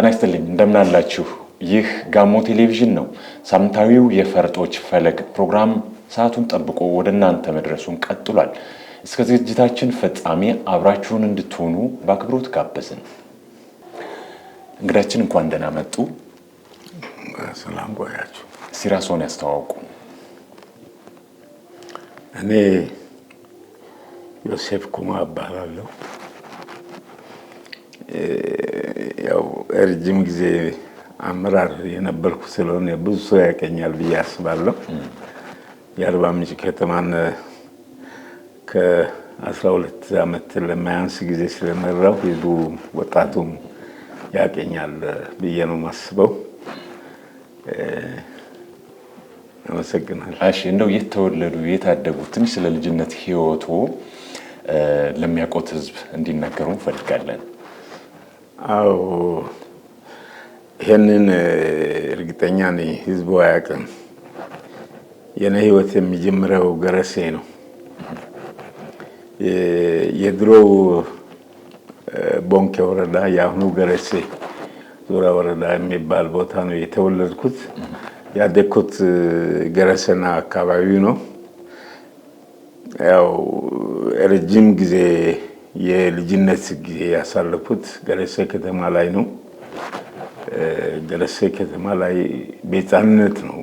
ጤና ይስጥልኝ እንደምን አላችሁ? ይህ ጋሞ ቴሌቪዥን ነው። ሳምንታዊው የፈርጦች ፈለግ ፕሮግራም ሰዓቱን ጠብቆ ወደ እናንተ መድረሱን ቀጥሏል። እስከ ዝግጅታችን ፍጻሜ አብራችሁን እንድትሆኑ በአክብሮት ጋበዝን። እንግዳችን እንኳን ደህና መጡ። ሰላም ቆያችሁ። ሲራሶን ያስተዋውቁ። እኔ ዮሴፍ ኩማ እባላለሁ። ያው ረጅም ጊዜ አመራር የነበርኩ ስለሆነ ብዙ ሰው ያቀኛል ብዬ አስባለሁ። የአርባ ምንጭ ከተማን ከ12 ዓመት ለማያንስ ጊዜ ስለመራው ህዝቡ ወጣቱም ያቀኛል ብዬ ነው ማስበው። አመሰግናለሁ። እሺ፣ እንደው የተወለዱ የታደጉ ትንሽ ስለ ልጅነት ህይወቱ ለሚያውቁት ህዝብ እንዲናገሩ እንፈልጋለን። አዎ፣ ይሄንን እርግጠኛ ነኝ ህዝቡ አያውቅም። የኔ ህይወት የሚጀምረው ገረሴ ነው። የድሮው ቦንኬ ወረዳ የአሁኑ ገረሴ ዙራ ወረዳ የሚባል ቦታ ነው የተወለድኩት። ያደግኩት ገረሰና አካባቢው ነው። ያው ረጅም ጊዜ የልጅነት ጊዜ ያሳለፉት ገረሴ ከተማ ላይ ነው። ገረሴ ከተማ ላይ በህፃንነት ነው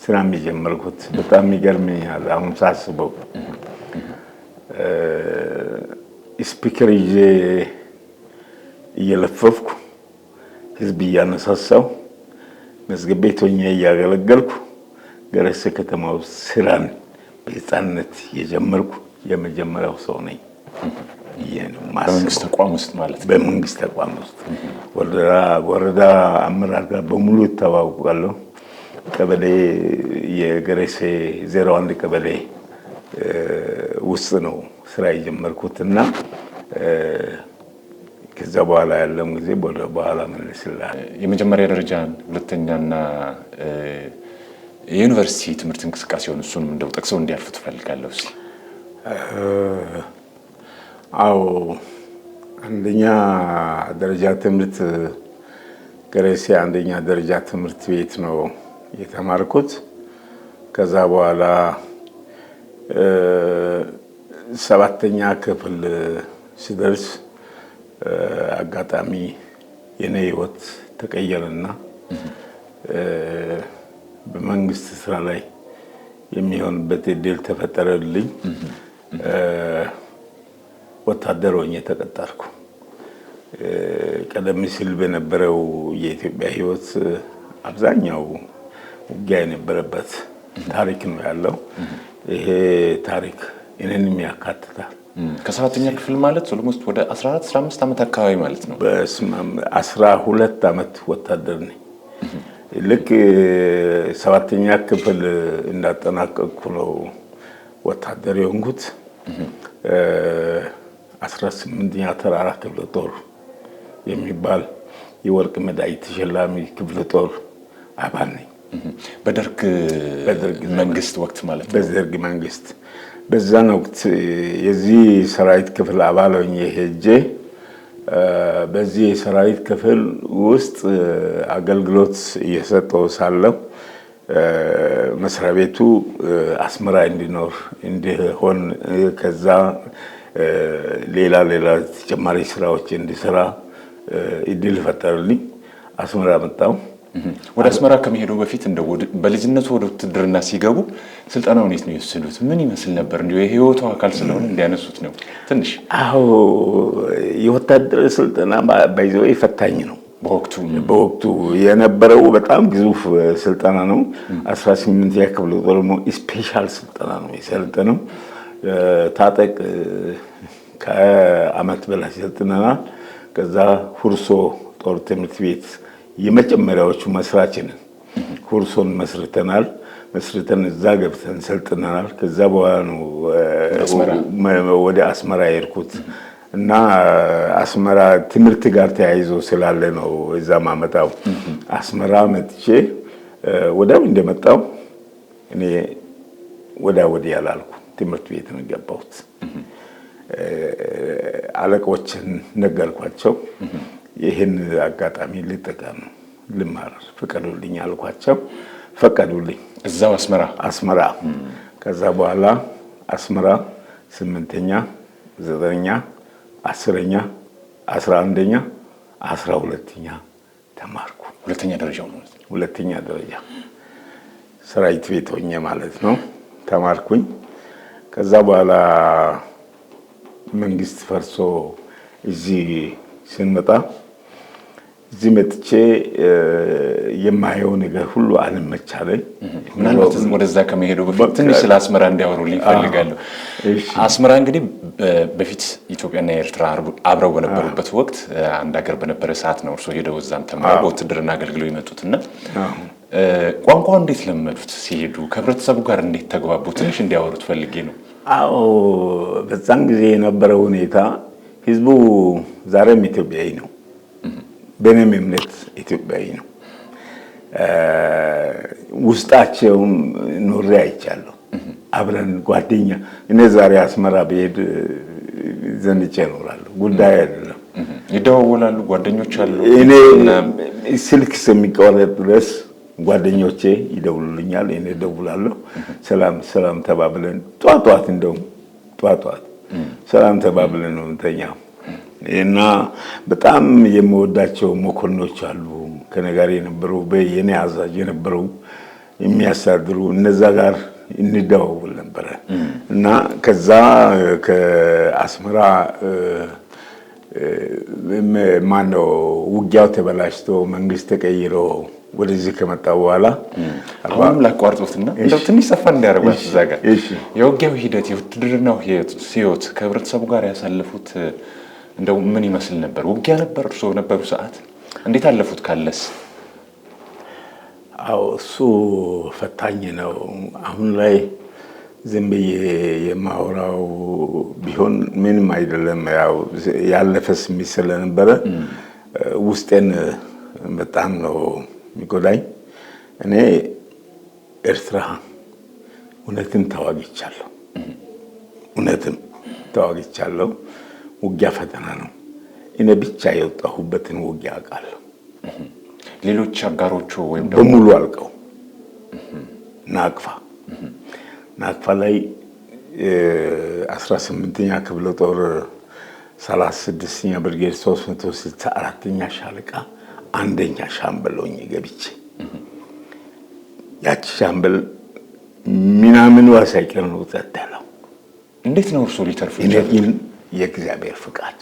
ስራ የጀመርኩት። በጣም ይገርመኛል አሁን ሳስበው። ስፒከር ይዤ እየለፈፍኩ ህዝብ እያነሳሳው መዝገብ ቤት ሆኜ እያገለገልኩ ገረሴ ከተማ ውስጥ ስራን በህፃንነት የጀመርኩ የመጀመሪያው ሰው ነኝ። በመንግስት ተቋም ውስጥ ማለት ነው። በመንግስት ተቋም ውስጥ ወረዳ አመራር ጋር በሙሉ ይተዋወቃለሁ። ቀበሌ የገረሴ 01 ቀበሌ ውስጥ ነው ስራ የጀመርኩትና ከዛ በኋላ ያለው ጊዜ በኋላ መልስልሃል። የመጀመሪያ ደረጃ ሁለተኛና የዩኒቨርሲቲ ትምህርት እንቅስቃሴውን እሱንም እንደው ጠቅሰው እንዲያልፉ ትፈልጋለሁ። እስኪ አዎ፣ አንደኛ ደረጃ ትምህርት ገረሴ አንደኛ ደረጃ ትምህርት ቤት ነው የተማርኩት። ከዛ በኋላ 7ኛ ክፍል ሲደርስ አጋጣሚ የኔ ህይወት ተቀየረና በመንግስት ስራ ላይ የሚሆንበት እድል ተፈጠረልኝ። ወታደር ሆኜ ተቀጠርኩ። ቀደም ሲል በነበረው የኢትዮጵያ ህይወት አብዛኛው ውጊያ የነበረበት ታሪክ ነው ያለው። ይሄ ታሪክ እኔንም ያካትታል። ከ7ኛ ክፍል ማለት ኦልሞስት ወደ 14-15 ዓመት አካባቢ ማለት ነው። በ12 ዓመት ወታደር ነኝ። ልክ 7ኛ ክፍል እንዳጠናቀቅኩ ነው ወታደር የሆንኩት። 18ኛ ተራራ ክፍለ ጦር የሚባል የወርቅ ሜዳይ ተሸላሚ ክፍለ ጦር አባል ነኝ። በደርግ መንግስት ወቅት ማለት ነው። በደርግ መንግስት በዛን ወቅት የዚህ ሰራዊት ክፍል አባል ሆኜ ሄጄ በዚህ የሰራዊት ክፍል ውስጥ አገልግሎት እየሰጠው ሳለሁ መስሪያ ቤቱ አስመራ እንዲሆን ከዛ ሌላ ተጨማሪ ስራዎች እንዲሰራ እድል ፈጠረልኝ። አስመራ መጣሁ። ወደ አስመራ ከመሄዱ በፊት እንደው በልጅነቱ ወደ ውትድርና ሲገቡ ስልጠናውን የት ነው የወሰዱት? ምን ይመስል ነበር? እንደው የህይወቱ አካል ስለሆነ እንዲያነሱት ነው ትንሽ። አዎ፣ የወታደር ስልጠና ባይዘው ፈታኝ ነው። በወቅቱ የነበረው በጣም ግዙፍ ስልጠና ነው። 18ኛ ክፍለ ጦር ስፔሻል ስልጠና ነው የሰለጠነው። ታጠቅ ከአመት በላይ ሰልጥነናል። ከዛ ሁርሶ ጦር ትምህርት ቤት የመጀመሪያዎቹ መስራችን ሁርሶን መስርተን እዛ ገብተን ሰልጥነናል። ከዛ በኋላ ነው ወደ አስመራ የሄድኩት እና አስመራ ትምህርት ጋር ተያይዞ ስላለ ነው እዛ ማመጣው። አስመራ መጥቼ ወዲያው እንደመጣው እኔ ወዲያ ያላልኩ ትምህርት ቤት ነው የገባሁት። አለቆችን ነገርኳቸው። ይህን አጋጣሚ ልጠቀም ልማር ፍቀዱልኝ አልኳቸው። ፈቀዱልኝ። እዛው አስመራ። ከዛ በኋላ አስመራ 8ኛ 9ኛ 10ኛ 11ኛ 12ኛ ተማርኩ። ሁለተኛ ደረጃ ሰራዊት ቤት ሆኜ ማለት ነው ተማርኩኝ። ከዛ በኋላ መንግስት ፈርሶ እዚህ ስንመጣ እዚህ መጥቼ የማየው ነገር ሁሉ አልመቻለኝ። ምናልባት ወደዛ ከመሄዱ በፊት ትንሽ ስለ አስመራ እንዲያወሩልኝ ፈልጋለሁ። አስመራ እንግዲህ በፊት ኢትዮጵያና ኤርትራ አብረው በነበሩበት ወቅት አንድ ሀገር በነበረ ሰዓት ነው እርሶ ሄደው እዛም ተምረው በውትድርና አገልግለው የመጡትና ቋንቋው እንዴት ለመዱት? ሲሄዱ ከህብረተሰቡ ጋር እንዴት ተግባቡ? ትንሽ እንዲያወሩት ፈልጌ ነው። አዎ በዛን ጊዜ የነበረው ሁኔታ ህዝቡ ዛሬም ኢትዮጵያዊ ነው። በእኔም እምነት ኢትዮጵያዊ ነው። ውስጣቸውም ኖሬ አይቻለሁ። አብረን ጓደኛ እኔ ዛሬ አስመራ ብሄድ ዘንጬ እኖራለሁ። ጉዳይ አይደለም። ይደዋወላሉ፣ ጓደኞች አሉ። እኔ ስልክ እስከሚቋረጥ ድረስ ጓደኞቼ ይደውሉልኛል፣ እኔ እደውላለሁ። ሰላም ተባብለን ጧት እንደውም ጧት ሰላም ተባብለን ነው እንተኛው። እና በጣም የምወዳቸው መኮንኖች አሉ ከነጋሪ የነበሩ በየኔ አዛዥ የነበሩ የሚያሳድሩ እነዛ ጋር እንደዋወል ነበር። እና ከዛ ከአስመራ ማነው ውጊያው ተበላሽቶ መንግስት ተቀይሮ ወደዚህ ከመጣ በኋላ አሁን ላቋርጦትና እንደው ትንሽ ሰፋ እንዲያረጋት እዛ ጋር የውጊያው ሂደት የውትድርናው ህይወት ከህብረተሰቡ ጋር ያሳለፉት እንደው ምን ይመስል ነበር? ውጊያ ነበር እርሶ ነበሩ ሰዓት እንዴት አለፉት? ካለስ አው እሱ ፈታኝ ነው። አሁን ላይ ዝም ብዬ የማወራው ቢሆን ምንም አይደለም። ያው ያለፈስ የሚሰለ ነበር ውስጤን በጣም ነው የሚጎዳኝ። እኔ ኤርትራ እውነትም ተዋግቻለሁ። ውጊያ ፈተና ነው። እኔ ብቻ የወጣሁበትን ውጊያ አውቃለሁ። ሌሎች አጋሮቹ ወይም በሙሉ አልቀው ናቅፋ ላይ 18ኛ ክፍለ ጦር 36ኛ ብርጌድ 364ኛ ሻለቃ አንደኛ ሻምበል ሆኜ ገብቼ ያቺ ሻምበል ምናምን ሳይቀር ነው ተጣላው። እንዴት ነው እርሶ ሊተርፉ ይችላል? የእግዚአብሔር ፍቃድ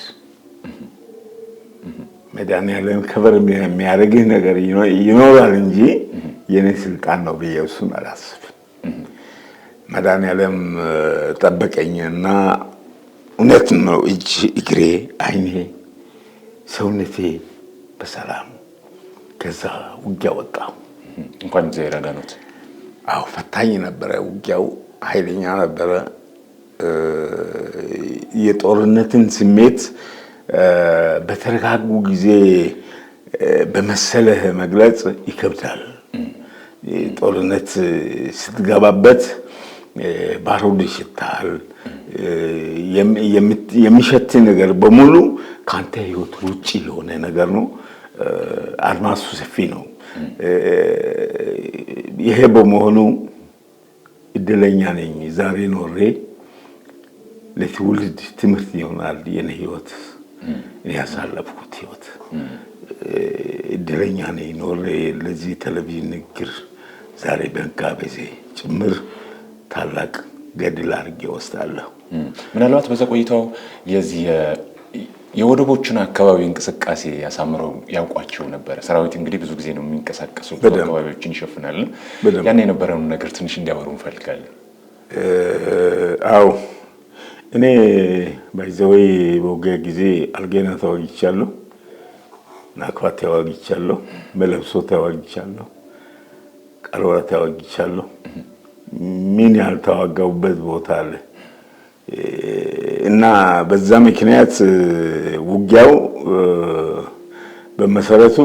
መድኃኒዓለም ከበር የሚያደርግህ ነገር ይኖራል እንጂ የኔ ስልጣን ነው ብዬ እሱን አላስብም። መድኃኒዓለም ጠበቀኝና እውነት ነው እጅ እግሬ አይኔ ሰውነቴ በሰላም ከዛ ውጊያ ወጣሁ። እንኳን ዘይራዳኑት። አዎ ፈታኝ ነበረ። ውጊያው ኃይለኛ ነበረ። የጦርነትን ስሜት በተረጋጉ ጊዜ በመሰለህ መግለጽ ይከብዳል። ጦርነት ስትገባበት ባሩድ ይሽታል። የሚሸት ነገር በሙሉ ካንተ ህይወት ውጪ የሆነ ነገር ነው። አድማሱ ሰፊ ነው። ይሄ በመሆኑ እድለኛ ነኝ። ዛሬ ኖሬ ለትውልድ ትምህርት ይሆናል የኔ ህይወት፣ ያሳለፍኩት ህይወት። እድለኛ ነኝ ኖሬ ለዚህ ቴሌቪዥን ንግግር ዛሬ በጋበዜ ጭምር ታላቅ ገድል አድርጌ ወስዳለሁ። ምናልባት በዛ ቆይታው የዚህ የወደቦችን አካባቢ እንቅስቃሴ ያሳምረው ያውቋቸው ነበር። ሰራዊት እንግዲህ ብዙ ጊዜ ነው የሚንቀሳቀሱ አካባቢዎችን ይሸፍናል። ያን የነበረውን ነገር ትንሽ እንዲያወሩ እንፈልጋለን። አዎ እኔ ባይዘወይ በውጊያ ጊዜ አልጌና ተዋግቻለሁ፣ ናቅፋ ተዋግቻለሁ፣ በለብሶ ተዋግቻለሁ፣ ቀርወራ ተዋግቻለሁ። ምን ያልተዋጋውበት ቦታ አለ እና በዛ ምክንያት ውጊያው በመሰረቱ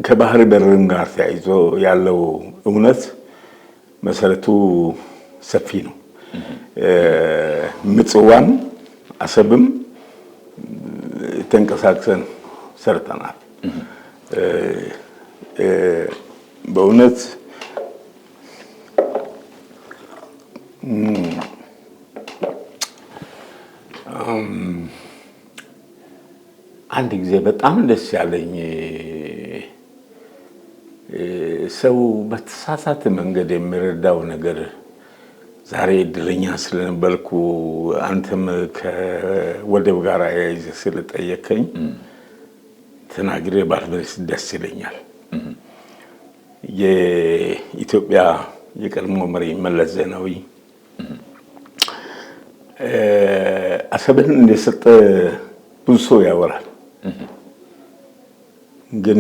ከባህር በርም ጋር ተያይዞ ያለው እውነት መሰረቱ ሰፊ ነው። ምጽዋም አሰብም ተንቀሳቅሰን ሰርተናል። በእውነት አንድ ጊዜ በጣም ደስ ያለኝ ሰው በተሳሳተ መንገድ የሚረዳው ነገር ዛሬ እድለኛ ስለነበርኩ አንተም ከወደብ ጋር ያይዘህ ስለጠየቀኝ ተናግሬ ባልመልስ ደስ ይለኛል። የኢትዮጵያ የቀድሞ መሪ መለስ ዜናዊ አሰብን እንደሰጠ ብዙ ሰው ያወራል፣ ግን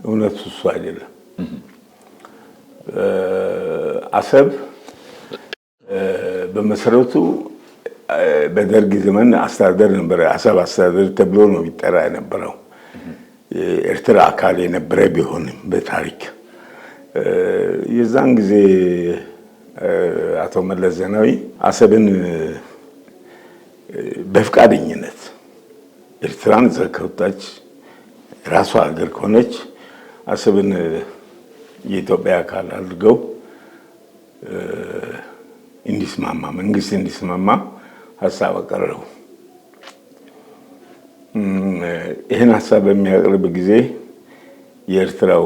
እውነቱ እሱ አይደለም። አሰብ በመሰረቱ በደርግ ዘመን አስተዳደር ነበር። አሰብ አስተዳደር ተብሎ ነው የሚጠራ የነበረው። የኤርትራ አካል የነበረ ቢሆንም በታሪክ የዛን ጊዜ አቶ መለስ ዜናዊ አሰብን በፍቃደኝነት ኤርትራን ዘከውታች ራሷ ሀገር ከሆነች አሰብን የኢትዮጵያ አካል አድርገው እንዲስማማ መንግስት እንዲስማማ ሀሳብ አቀረቡ። ይህን ሀሳብ በሚያቀርብ ጊዜ የኤርትራው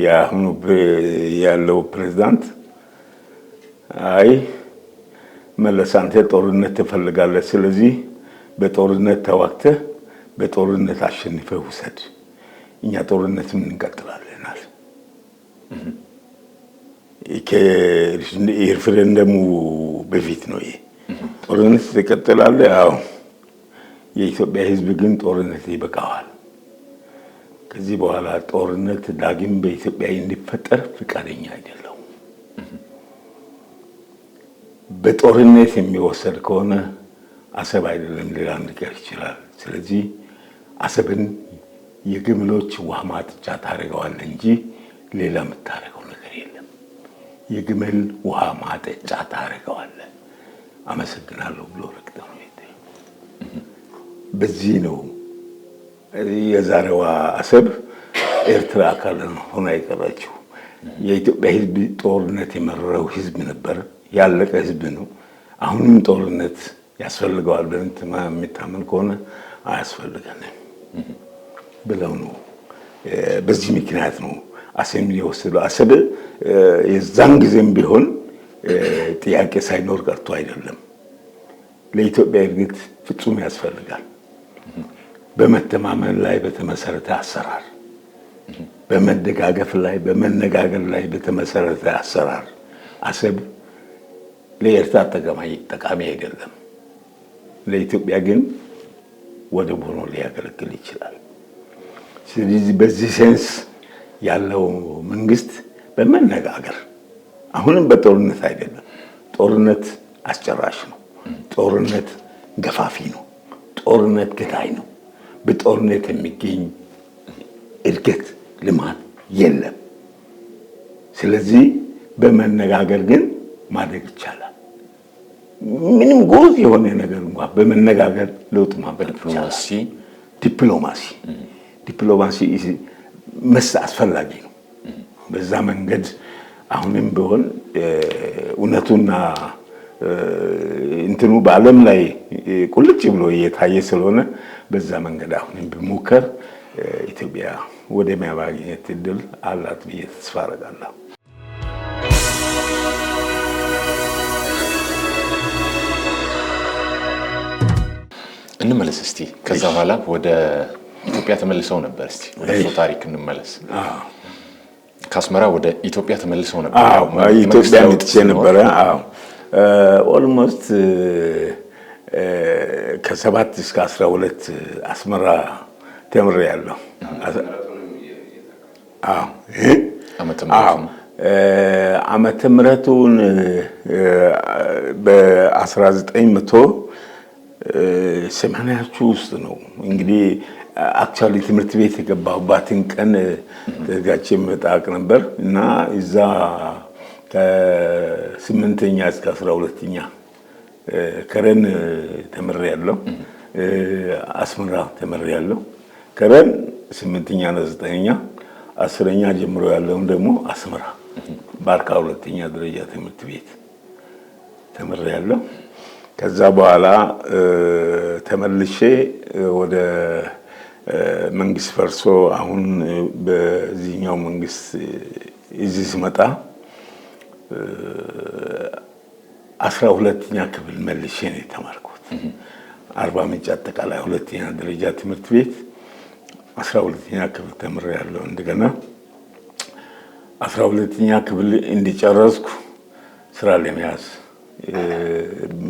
የአሁኑ ያለው ፕሬዝዳንት አይ መለስ አንተ ጦርነት ትፈልጋለህ፣ ስለዚህ በጦርነት ተዋግተህ በጦርነት አሸንፈህ ውሰድ፣ እኛ ጦርነትም እንቀጥላለን አለ። ከሪፍረንደሙ በፊት ነው ይሄ። ጦርነት ትቀጥላለህ? አዎ። የኢትዮጵያ ሕዝብ ግን ጦርነት ይበቃዋል፣ ከዚህ በኋላ ጦርነት ዳግም በኢትዮጵያ እንዲፈጠር ፍቃደኛ አይደለሁም። በጦርነት የሚወሰድ ከሆነ አሰብ አይደለም ሌላ ነገር ይችላል። ስለዚህ አሰብን የግመሎች ውሃ ማጥጫ ታደርገዋለህ እንጂ ሌላ የምታደርገው ነገር የለም። የግመል ውሃ ማጠጫ ታደርገዋለህ። አመሰግናለሁ ብሎ ረግጠው ነው። በዚህ ነው የዛሬዋ አሰብ ኤርትራ አካል ሆና የቀረችው። የኢትዮጵያ ሕዝብ ጦርነት የመረረው ሕዝብ ነበር፣ ያለቀ ሕዝብ ነው። አሁንም ጦርነት ያስፈልገዋል ብለን የሚታመን ከሆነ አያስፈልገንም ብለው ነው። በዚህ ምክንያት ነው አሰብን የወሰደው። አሰብ የዛን ጊዜም ቢሆን ጥያቄ ሳይኖር ቀርቶ አይደለም። ለኢትዮጵያ እድገት ፍጹም ያስፈልጋል። በመተማመን ላይ በተመሰረተ አሰራር፣ በመደጋገፍ ላይ በመነጋገር ላይ በተመሰረተ አሰራር አሰብ ለኤርትራ ጠቃሚ አይደለም። ለኢትዮጵያ ግን ወደብ ሆኖ ሊያገለግል ይችላል። ስለዚህ በዚህ ሴንስ ያለው መንግስት በመነጋገር አሁንም በጦርነት አይደለም። ጦርነት አስጨራሽ ነው። ጦርነት ገፋፊ ነው። ጦርነት ገዳይ ነው። በጦርነት የሚገኝ እድገት ልማት የለም። ስለዚህ በመነጋገር ግን ማድረግ ይቻላል። ምንም ጎዝ የሆነ ነገር እንኳን በመነጋገር ለውጥ ማምጣት ይቻላል። ዲፕሎማሲ አስፈላጊ ነው። በዛ መንገድ አሁንም ቢሆን እውነቱና እንትኑ በዓለም ላይ ቁልጭ ብሎ እየታየ ስለሆነ በዛ መንገድ አሁንም ቢሞከር ኢትዮጵያ ወደ ማግኘት እድል አላት ብዬ ተስፋ አደርጋለሁ። እንመለስ እስቲ። ከዛ በኋላ ወደ ኢትዮጵያ ተመልሰው ነበር። እስቲ ወደ እሱ ታሪክ እንመለስ። ከአስመራ ወደ ኢትዮጵያ ተመልሰው ነበር። አዎ ኢትዮጵያ መጥቼ ነበር። አዎ ኦልሞስት ከ7 እስከ 12 አስመራ ተምሬያለሁ። አዎ ዓመተ ምህረቱን በ1980ዎቹ ውስጥ ነው እንግዲህ አክቹዋሊ ትምህርት ቤት የገባሁባትን ቀን ተዘጋጅቼ መጣቅ ነበር እና እዛ ከ8ኛ እስከ 12ኛ ከረን ተምሬያለሁ አስመራ ተመርያለሁ። ከረን 8ኛ እና 9ኛ 10ኛ ጀምሮ ያለውን ደግሞ አስመራ ባርካ ሁለተኛ ደረጃ ትምህርት ቤት ተመርያለሁ። ከዛ በኋላ ተመልሼ ወደ መንግስት ፈርሶ አሁን በዚህኛው መንግስት እዚህ ስመጣ 12ኛ ክፍል መልሼ ነው የተማርኩት። አርባ ምንጭ አጠቃላይ ሁለተኛ ደረጃ ትምህርት ቤት 12ኛ ክፍል ተምሬያለሁ። እንደገና 12ኛ ክፍል እንዲጨረስኩ ስራ ለመያዝ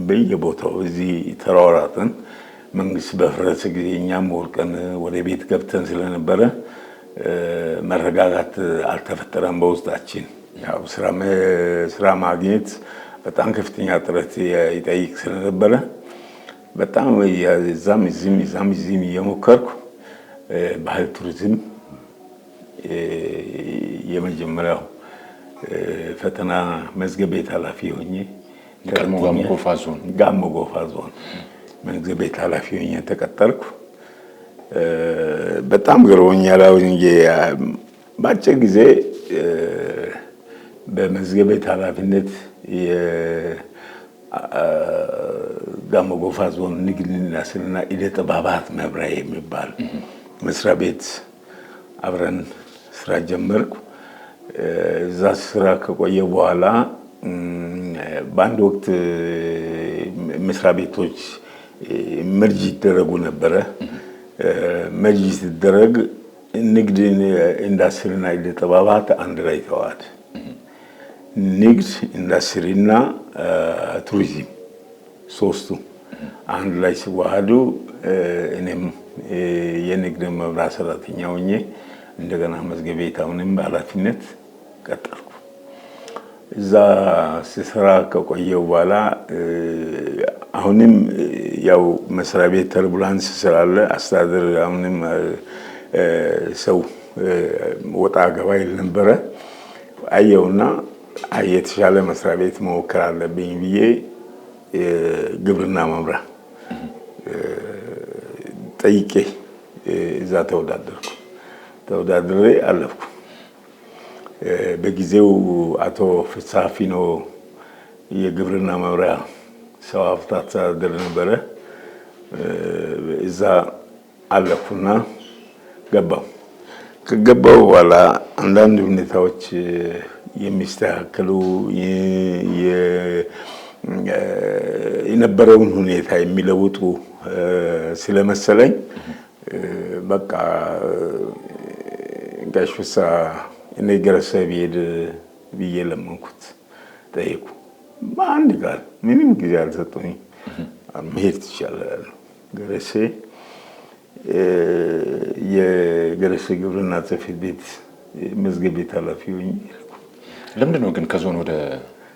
በየቦታው እዚህ ተሯሯጥን። መንግስት በፈረሰ ጊዜ እኛም ወርቀን ወደ ቤት ገብተን ስለነበረ መረጋጋት አልተፈጠረም በውስጣችን። ያው ስራ ማግኘት በጣም ከፍተኛ ጥረት ይጠይቅ ስለነበረ በጣም እዛም እዚህም እየሞከርኩ ባህል ቱሪዝም የመጀመሪያው ፈተና መዝገብ ቤት ኃላፊ ሆኜ ጋሞ ጎፋ ዞን መዝገብ ቤት ኃላፊ ሆኜ ተቀጠርኩ። በጣም ገርሞኛል። እንጂ በአጭር ጊዜ በመዝገብ ቤት ኃላፊነት የጋሞ ጎፋ ዞን ንግድና ስራና ዕደ ጥበባት መምሪያ የሚባል መስሪያ ቤት አብረን ስራ ጀመርኩ። እዛ ስራ ከቆየ በኋላ በአንድ ወቅት መስሪያ ቤቶች መርጅ ይደረጉ ነበረ። መርጅ ሲደረግ ንግድ ኢንዱስትሪና ዕደ ጥበባት አንድ ላይ ተዋሃደ። ንግድ ኢንዱስትሪና ቱሪዝም ሶስቱ አንድ ላይ ሲዋሃዱ እኔም የንግድ መምሪያ ሰራተኛ ሆኜ እንደገና መዝገብ ቤት አሁንም በኃላፊነት ቀጠልኩ። እዛ ስራ ከቆየው በኋላ አሁንም ያው መስሪያ ቤት ተርቡላንስ ስላለ አስተዳደር አሁንም ሰው ወጣ ገባ ይል ነበረ። አየውና የተሻለ መስሪያ ቤት መሞከር አለብኝ ብዬ ግብርና መምሪያ ጠይቄ እዛ ተወዳድሬ አለፍኩ። በጊዜው አቶ ፍስሐ ፊኖ የግብርና መምሪያ ሰው ሀብት አስተዳደር ነበረ። እዛ አለፍኩና ከገባው በኋላ አንዳንድ ሁኔታዎች የሚስተካከሉ የነበረውን ሁኔታ የሚለውጡ ስለመሰለኝ በቃ ጋሽ ፍስሐ እኔ ገረሰ ብሄድ ብዬ ለመንኩት፣ ጠየቁ። በአንድ ቃል ምንም ጊዜ አልሰጡኝ። መሄድ ትችላለህ ገረሴ የገረሴ ግብርና ጽሕፈት ቤት መዝገብ ቤት ኃላፊ ሆኜ። ለምንድን ነው ግን ከዞን ወደ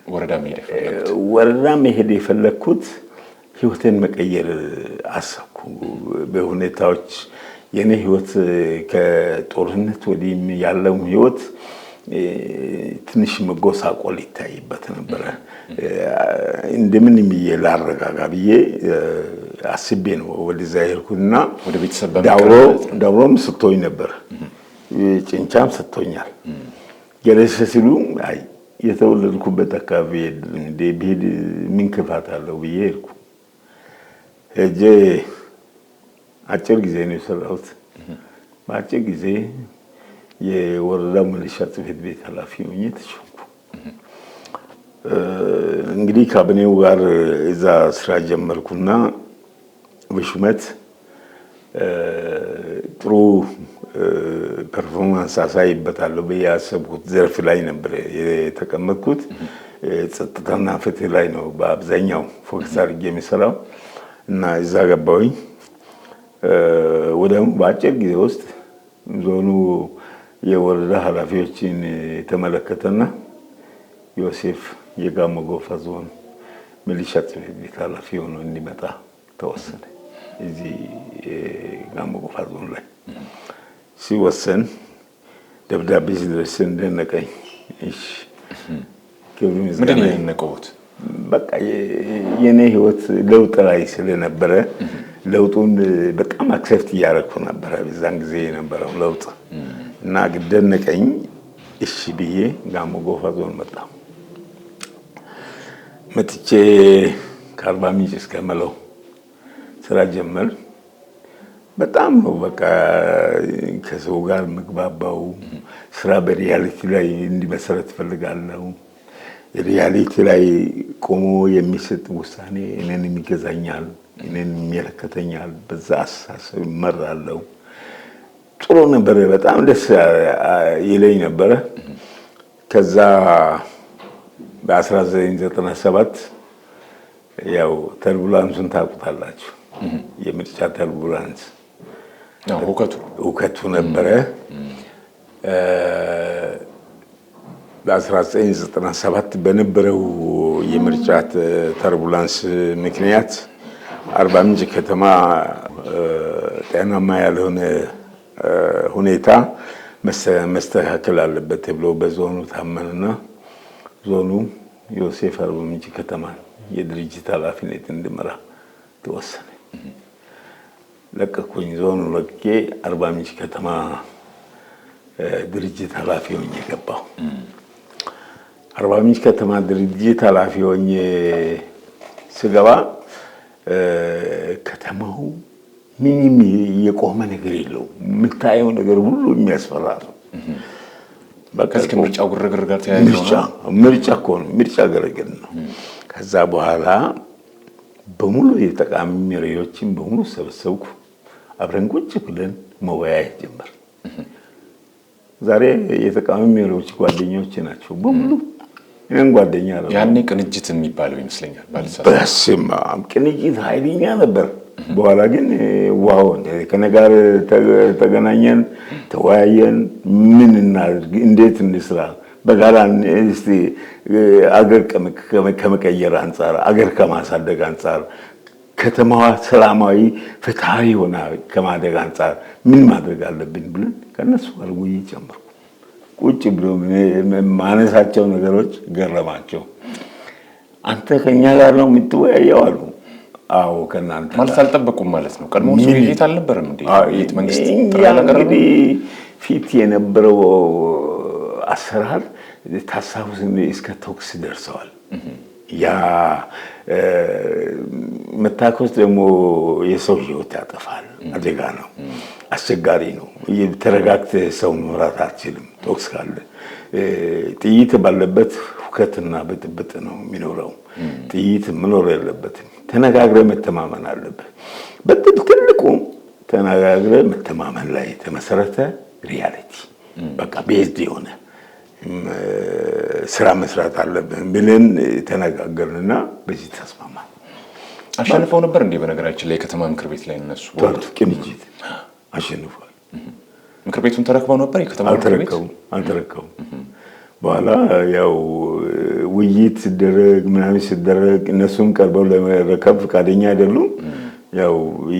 ወረዳ መሄድ የፈለኩት? ወረዳ መሄድ የፈለኩት ህይወትን መቀየር አሰብኩ። በሁኔታዎች የኔ ህይወት ከጦርነት ወዲህ ያለው ህይወት ትንሽ መጎሳቆል ይታይበት ነበረ። እንደምንም ላረጋጋ ብዬ አስቤ ነው ወደዛ ሄድኩና ወደ ቤተሰብ ዳውሮም ሰጥቶኝ ነበር፣ ጭንቻም ሰጥቶኛል። ገረሰ ሲሉ አይ የተወለድኩበት አካባቢ ብሄድ ምን ክፋት አለው ብዬ ሄድኩ። ሄጄ አጭር ጊዜ ነው የሰራሁት። በአጭር ጊዜ የወረዳ ሚሊሻ ጽሕፈት ቤት ኃላፊ ሆኜ ተሾምኩ። እንግዲህ ካቢኔው ጋር እዛ ስራ ጀመርኩና በሹመት ጥሩ ፐርፎርማንስ አሳይበታለሁ በያሰብኩት ዘርፍ ላይ ነበር የተቀመጥኩት። ጸጥታና ፍትህ ላይ ነው በአብዛኛው ፎከስ አድርጌ የሚሰራው እና እዛ ገባሁኝ። ወደም በአጭር ጊዜ ውስጥ ዞኑ የወረዳ ኃላፊዎችን የተመለከተና ዮሴፍ የጋሞ ጎፋ ዞን ሚሊሻ ጽሕፈት ቤት ኃላፊ ሆኖ እንዲመጣ ተወሰነ። እዚህ ጋሞ ጎፋ ዞን ላይ ሲወሰን ደብዳቤ ሲደርስ እንደነቀኝ። እሺ ምንድን ነው የነቀውት? በቃ የኔ ህይወት ለውጥ ላይ ስለነበረ ለውጡን በጣም አክሰፕት እያደረኩ ነበር በዛን ጊዜ የነበረው ለውጥ እና ግደነቀኝ። እሺ ብዬ ጋሞ ጎፋ ዞን መጣሁ። መጥቼ ከአርባ ምንጭ እስከ መለው ስራ ጀመር። በጣም ነው በቃ ከሰው ጋር ምግባባው። ስራ በሪያሊቲ ላይ እንዲመሰረት ፈልጋለሁ። ሪያሊቲ ላይ ቆሞ የሚሰጥ ውሳኔ እኔን የሚገዛኛል፣ እኔን የሚመለከተኛል። በዛ አስተሳሰብ እመራለሁ። ጥሩ ነበር። በጣም ደስ ይለኝ ነበረ። ከዛ በ1997 ያው ተርቡላንሱን ታውቁታላችሁ። የምርጫ ተርቡላንስ ሁከቱ ነበረ። በ1997 በነበረው የምርጫ ተርቡላንስ ምክንያት አርባ ምንጭ ከተማ ጤናማ ያልሆነ ሁኔታ መስተካከል አለበት ተብሎ በዞኑ ታመነና ዞኑ ዮሴፍ አርባ ምንጭ ከተማ የድርጅት ኃላፊነት እንድመራ ተወሰነ። ለቀኩኝ። ዞኑ ለቅቄ አርባ ምንጭ ከተማ ድርጅት ኃላፊ ሆኜ ገባሁ። አርባ ምንጭ ከተማ ድርጅት ኃላፊ ሆኜ ስገባ ከተማው ምንም የቆመ ነገር የለውም። የምታየው ነገር ሁሉ የሚያስፈራ ነው። በቃ ከምርጫው ግርግር ጋር ተያይዞ ምርጫ እኮ ነው። ምርጫ ግርግር ነው። ከዛ በኋላ በሙሉ የተቃዋሚ መሪዎችን በሙሉ ሰበሰብኩ። አብረን ቁጭ ብለን መወያየት ጀመር። ዛሬ የተቃዋሚ መሪዎች ጓደኞች ናቸው በሙሉ። እኔም ጓደኛ ነው። ያኔ ቅንጅት የሚባለው ይመስለኛል ባልሳሳት። በስመ አብ ቅንጅት ኃይለኛ ነበር። በኋላ ግን ዋው ከእኔ ጋር ተገናኘን፣ ተወያየን። ምን እናድርግ፣ እንዴት እንስራ፣ በጋራ እስቲ አገር ከመቀየር አንጻር፣ አገር ከማሳደግ አንጻር፣ ከተማዋ ሰላማዊ ፍትሃዊ ሆና ከማደግ አንጻር ምን ማድረግ አለብን ብለን ከነሱ ጋር ውይይት ጀመርኩ። ቁጭ ብሎ ማነሳቸው ነገሮች ገረማቸው። አንተ ከኛ ጋር ነው የምትወያየው አሉ። አዎ ከናንተ ማለት አልጠበቁም ማለት ነው። ቀድሞ ውይይት አልነበረም እንዴ? መንግስት እንግዲህ ፊት የነበረው አሰራር ታሳውስ እስከ ቶክስ ደርሰዋል። ያ መታኮስ ደግሞ የሰው ህይወት ያጠፋል። አደጋ ነው፣ አስቸጋሪ ነው። ተረጋግተህ ሰው መምራት አትችልም። ቶክስ ካለ ጥይት ባለበት ሁከትና ብጥብጥ ነው የሚኖረው። ጥይት መኖር የለበትም። ተነጋግረህ መተማመን አለበት። በትልቁ ተነጋግረህ መተማመን ላይ የተመሰረተ ሪያሊቲ በቃ ቤዝድ የሆነ ስራ መስራት አለብን ብለን ተነጋገርንና በዚህ ተስማማን። አሸንፈው ነበር እንዴ? በነገራችን ላይ የከተማ ምክር ቤት ላይ እነሱ ቅንጅት አሸንፏል። ምክር ቤቱን ተረክበው ነበር? የከተማ ምክር ቤት አልተረከቡም። በኋላ ያው ውይይት ሲደረግ ምናምን ሲደረግ እነሱም ቀርበው ለመረከብ ፈቃደኛ አይደሉም። ያው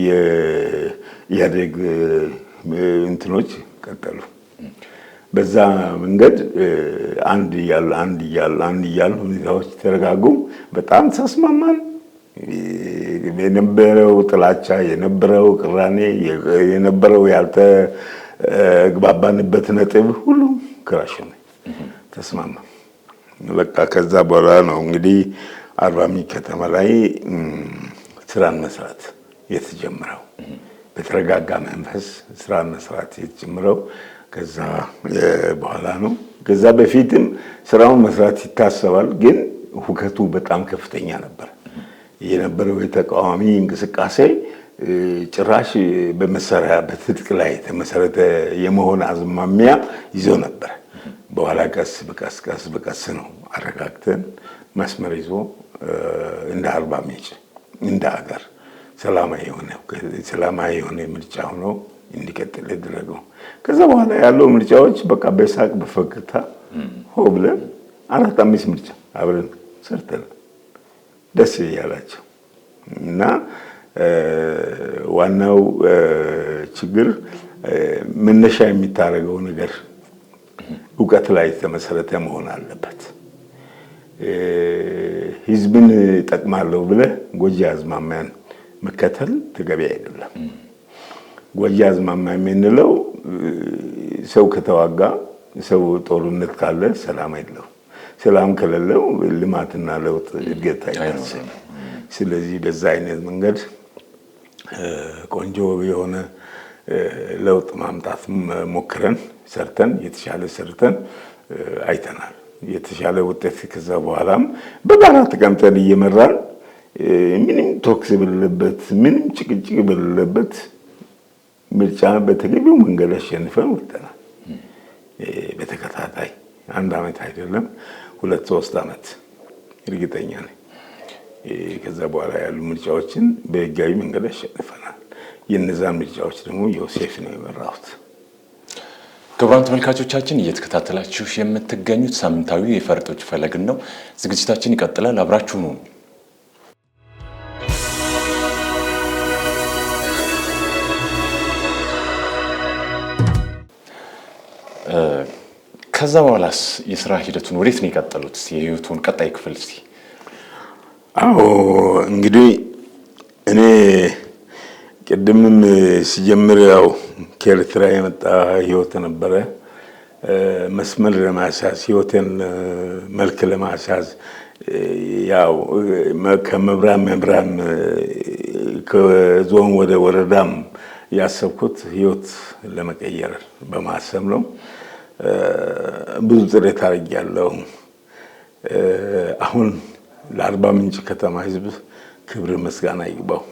የኢህአዴግ እንትኖች ቀጠሉ። በዛ መንገድ አንድ እያሉ ሁኔታዎች ተረጋጉ። በጣም ተስማማን። የነበረው ጥላቻ፣ የነበረው ቅራኔ፣ የነበረው ያልተግባባንበት ነጥብ ሁሉ ክራሽ ነው። ተስማማ። በቃ ከዛ በኋላ ነው እንግዲህ አርባ ምንጭ ከተማ ላይ ስራን መስራት የተጀመረው። በተረጋጋ መንፈስ ስራን መስራት የተጀመረው ከዛ በኋላ ነው። ከዛ በፊትም ስራውን መስራት ይታሰባል፣ ግን ሁከቱ በጣም ከፍተኛ ነበር። የነበረው የተቃዋሚ እንቅስቃሴ ጭራሽ በመሳሪያ በትጥቅ ላይ የተመሰረተ የመሆን አዝማሚያ ይዞ ነበር። በኋላ ቀስ በቀስ ነው አረጋግተን መስመር ይዞ እንደ አርባ ምንጭ እንደ ሀገር ሰላማዊ የሆነ ምርጫ ሆኖ እንዲቀጥል ያደረገው። ከዛ በኋላ ያለው ምርጫዎች በቃ በሳቅ በፈገግታ ሆ ብለን 4-5 ምርጫ አብረን ሰርተን ደስ እያላቸው እና ዋናው ችግር መነሻ የሚታረገው ነገር እውቀት ላይ የተመሰረተ መሆን አለበት። ህዝብን ጠቅማለሁ ብለህ ጎጂ አዝማሚያን መከተል ተገቢ አይደለም። ጎጃዝማማ የምንለው ሰው ከተዋጋ ሰው ጦርነት ካለ ሰላም አይደለም። ሰላም ከሌለው ልማትና ለውጥ እድገት አይታሰብም። ስለዚህ በዛ አይነት መንገድ ቆንጆ የሆነ ለውጥ ማምጣት ሞክረን ሰርተን የተሻለ ሰርተን አይተናል። የተሻለ ውጤት ከዛ በኋላም በጋራ ተቀምጠን እየመራን ምንም ቶክስ በሌለበት ምንም ጭቅጭቅ በሌለበት ምርጫ በተገቢው መንገድ አሸንፈን ወጥተናል። በተከታታይ 1 ዓመት አይደለም 2-3 ዓመት እርግጠኛ ነኝ። ከዛ በኋላ ያሉ ምርጫዎችን በህጋዊ መንገድ አሸንፈናል። የነዛን ምርጫዎች ደግሞ ዮሴፍ ነው የመራሁት። ክቡራን ተመልካቾቻችን እየተከታተላችሁ የምትገኙት ሳምንታዊ የፈርጦች ፈለግን ነው። ዝግጅታችን ይቀጥላል። አብራችሁ ነው። ከዛ በኋላስ የስራ ሂደቱን ወዴት ነው የቀጠሉት? የህይወቱን ቀጣይ ክፍል እስቲ። አዎ እንግዲህ እኔ ቅድምም ሲጀምር ያው ከኤርትራ የመጣ ህይወት ነበረ። መስመር ለማስያዝ ህይወትን መልክ ለማስያዝ ያው ከመብራም ከዞን ወደ ወረዳም ያሰብኩት ህይወት ለመቀየር በማሰብ ነው። ብዙ ጥረት አድርጌያለሁ። አሁን ለአርባ ምንጭ ከተማ ህዝብ ክብር ምስጋና ይግባው።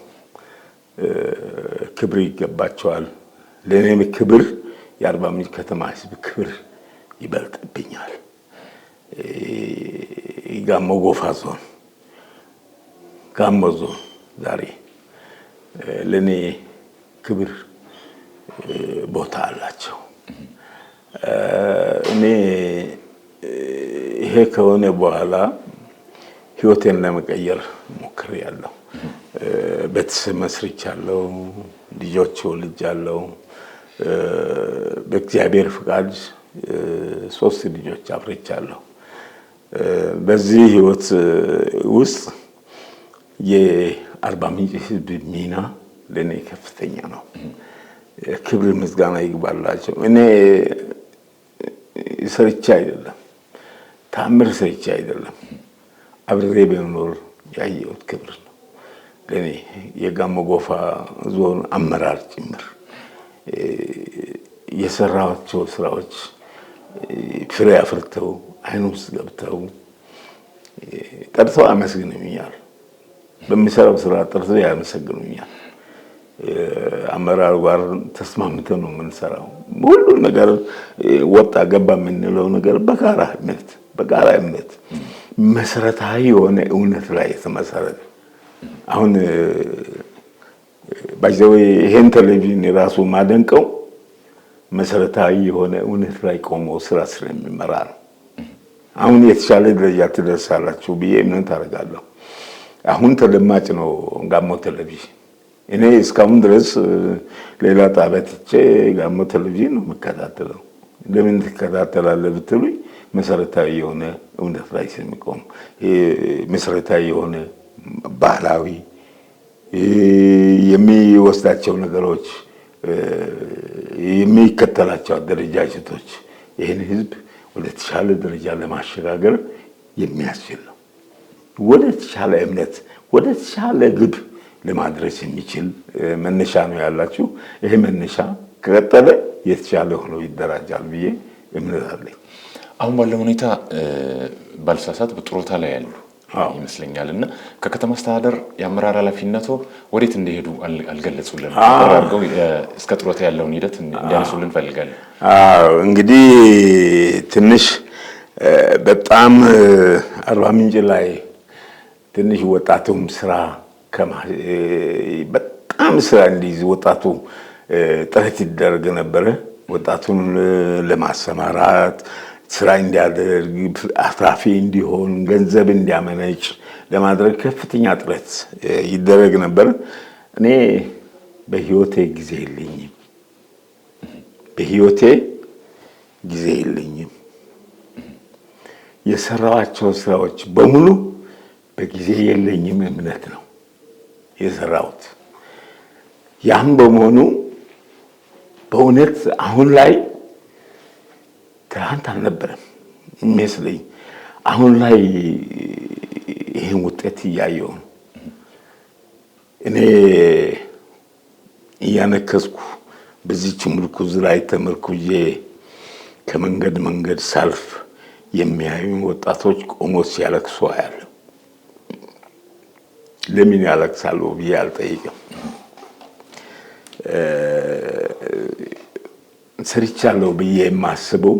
ክብር ይገባቸዋል። ለኔም ክብር የአርባ ምንጭ ከተማ ህዝብ ክብር ይበልጥብኛል። ጋሞ ጎፋ ዞን ጋሞ ዞን ዛሬ ለኔ ክብር ቦታ አላቸው። እኔ ይሄ ከሆነ በኋላ ህይወቴን ለመቀየር ሞክሬያለሁ። ቤተሰብ መስርቻለሁ፣ ልጆች ወልጃለሁ። በእግዚአብሔር ፍቃድ 3 ልጆች አፍርቻለሁ። በዚህ ህይወት ውስጥ የአርባ ምንጭ ህዝብ ሚና ለኔ ከፍተኛ ነው። ክብር ምስጋና ይግባላቸው። እኔ ሰርቼ አይደለም፣ ታምር ሰርቼ አይደለም፣ አብሬ በመኖር ያየሁት ክብር ነው ለኔ። የጋሞ ጎፋ ዞን አመራር ጭምር የሰራቸው ስራዎች ፍሬ አፍርተው አይን ውስጥ ገብተው ጠርተው አመስግነውኛል። በሚሰራው ስራ ጠርተው ያመሰግኑኛል። አመራር ጋር ተስማምተን ነው የምንሰራው። ሁሉ ነገር ወጣ ገባ የምንለው ነገር በጋራ እምነት መሰረታዊ የሆነ እውነት ላይ የተመሰረተ። አሁን ባይዘው ይሄን ቴሌቪዥን የራሱ ማደንቀው መሰረታዊ የሆነ እውነት ላይ ቆሞ ስራ ስለሚመራ ነው። አሁን የተሻለ ደረጃ ትደርሳላችሁ ብዬ እምነት አደርጋለሁ። አሁን ተደማጭ ነው ጋሞ ቴሌቪዥን። እኔ እስካሁን ድረስ ሌላ ጣቢያ ትቼ ጋሞ ቴሌቪዥን ነው የምከታተለው። ለምን ትከታተላለህ ብትሉኝ መሰረታዊ የሆነ እውነት ላይ ስለሚቆም መሰረታዊ የሆነ ባህላዊ የሚወስዳቸው ነገሮች የሚከተላቸው አደረጃጀቶች ይህን ህዝብ ወደ ተሻለ ደረጃ ለማሸጋገር የሚያስችል ነው። ወደ ተሻለ እምነት፣ ወደ ተሻለ ግብ ለማድረስ የሚችል መነሻ ነው ያላችሁ። ይሄ መነሻ ከቀጠለ የተሻለ ሆኖ ይደራጃል ብዬ እምነት አለኝ። አሁን ባለው ሁኔታ ባልሳሳት በጥሮታ ላይ ያሉ ይመስለኛል እና ከከተማ አስተዳደር የአመራር ኃላፊነቱ ወዴት እንደሄዱ አልገለጹልን። አድርገው እስከ ጥሮታ ያለውን ሂደት እንዲያነሱልን ፈልጋለን። እንግዲህ ትንሽ በጣም አርባ ምንጭ ላይ ትንሽ ወጣቱም ስራ በጣም ስራ እንዲይዝ ወጣቱ ጥረት ይደረግ ነበረ። ወጣቱን ለማሰማራት ስራ እንዲያደርግ አትራፊ እንዲሆን ገንዘብ እንዲያመነጭ ለማድረግ ከፍተኛ ጥረት ይደረግ ነበር። እኔ በህይወቴ ጊዜ የለኝም። የሰራዋቸው ስራዎች በሙሉ በጊዜ የለኝም እምነት ነው የሰራሁት። ያም በመሆኑ በእውነት አሁን ላይ ትናንት አልነበረም የሚመስለኝ። አሁን ላይ ይሄን ውጤት እያየሁ ነው። እኔ እያነከስኩ በዚህች ምርኩዝ ላይ ተመርኩዤ ከመንገድ መንገድ ሳልፍ የሚያዩኝ ወጣቶች ቆሞ ሲያለቅሱ አያለሁ። ለምን ያለቅሳሉ ብዬ አልጠይቅም። ሰርቻለሁ ብዬ የማስበው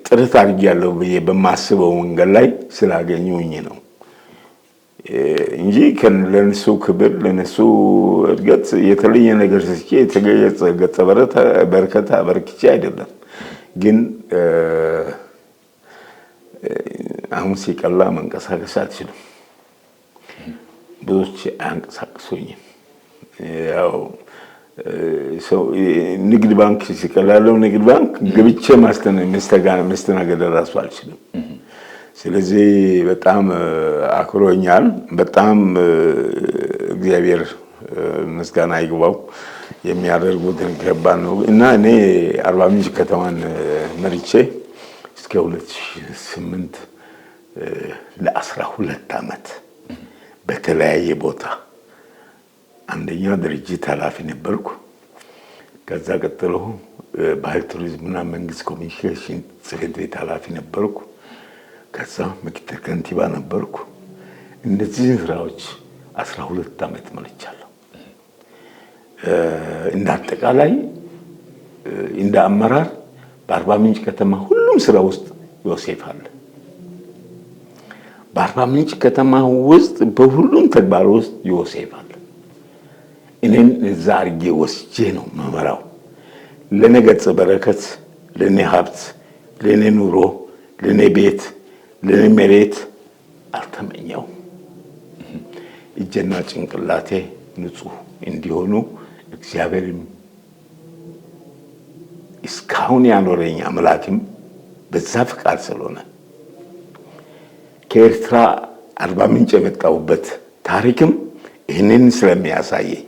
ጥረት አድርጌያለሁ ብዬ በማስበው መንገድ ላይ ስላገኙኝ ነው እንጂ ለነሱ ክብር ለነሱ እድገት የተለየ ነገር ስቼ የተገለጸ ገጸ በረከት አበርክቼ አይደለም። ግን አሁን ሲቀላ መንቀሳቀስ አልችልም። ብዙዎች አያንቀሳቅሱኝም። ያው ሰው ንግድ ባንክ ሲቀላለው ንግድ ባንክ ገብቼ መስተናገድ ራሱ አልችልም። ስለዚህ በጣም አክሮኛል። በጣም እግዚአብሔር ምስጋና ይግባው። የሚያደርጉትን ከባድ ነው እና እኔ አርባ ምንጭ ከተማን መርቼ እስከ 2008 ለ12 ዓመት በተለያየ ቦታ አንደኛ ድርጅት ኃላፊ ነበርኩ። ከዛ ቀጥሎ ባህል ቱሪዝምና መንግስት ኮሚኒኬሽን ጽሕፈት ቤት ኃላፊ ነበርኩ። ከዛ ምክትል ከንቲባ ነበርኩ። እነዚህ ስራዎች 12 ዓመት መርቻለሁ። እንደ አጠቃላይ እንደ አመራር በአርባ ምንጭ ከተማ ሁሉም ስራ ውስጥ ዮሴፍ አለ። በአርባ ምንጭ ከተማ ውስጥ በሁሉም ተግባር ውስጥ ዮሴፍ አለ። እኔን እዛ አድርጌ ወስጄ ነው መመራው። ለኔ ገጸ በረከት፣ ለኔ ሀብት፣ ለኔ ኑሮ፣ ለኔ ቤት፣ ለኔ መሬት አልተመኘው። እጄና ጭንቅላቴ ንጹህ እንዲሆኑ እግዚአብሔርም እስካሁን ያኖረኝ አምላክም በዛ ፍቃድ ስለሆነ ከኤርትራ አርባ ምንጭ የመጣሁበት ታሪክም ይህንን ስለሚያሳየኝ